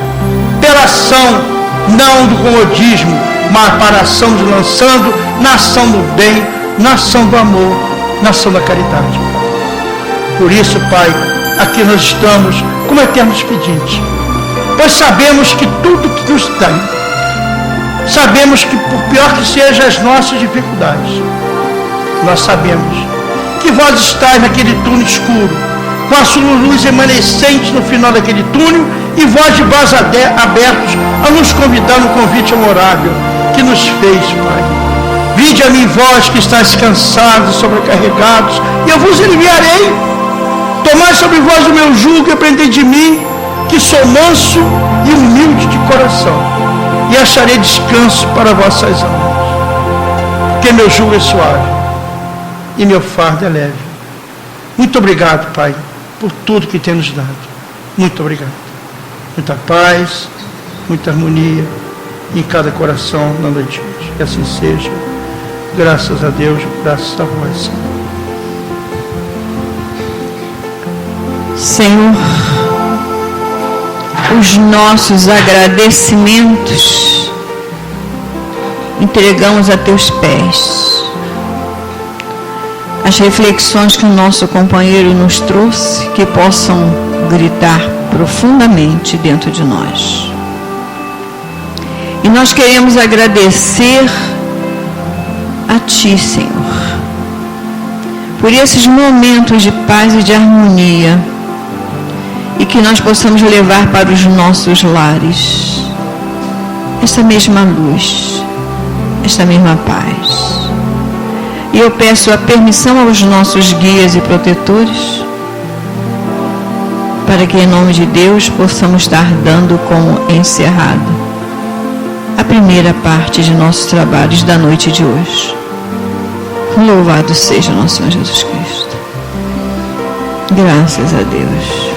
pela ação, não do comodismo, mas para a ação de lançando na ação do bem, na ação do amor, na ação da caridade. Por isso, Pai, aqui nós estamos como eternos pedintes, pois sabemos que tudo que nos dá, sabemos que por pior que sejam as nossas dificuldades, nós sabemos que vós estáis naquele túnel escuro, com a sua luz emanecente no final daquele túnel, e vós de braços abertos a nos convidar no convite amorável que nos fez, Pai. Vinde a mim, vós que estáis cansados e sobrecarregados, e eu vos aliviarei. Tomai sobre vós o meu jugo e aprendei de mim, que sou manso e humilde de coração, e acharei descanso para vossas almas. Porque meu jugo é suave e meu fardo é leve. Muito obrigado, Pai, por tudo que tem nos dado. Muito obrigado. Muita paz, muita harmonia em cada coração na noite de hoje. Que assim seja. Graças a Deus, graças a vós, Senhor, os nossos agradecimentos entregamos a teus pés. As reflexões que o nosso companheiro nos trouxe, que possam gritar profundamente dentro de nós. E nós queremos agradecer a Ti, Senhor, por esses momentos de paz e de harmonia, e que nós possamos levar para os nossos lares esta mesma luz, esta mesma paz. E eu peço a permissão aos nossos guias e protetores, para que em nome de Deus possamos estar dando como encerrado a primeira parte de nossos trabalhos da noite de hoje. Louvado seja nosso Senhor Jesus Cristo. Graças a Deus.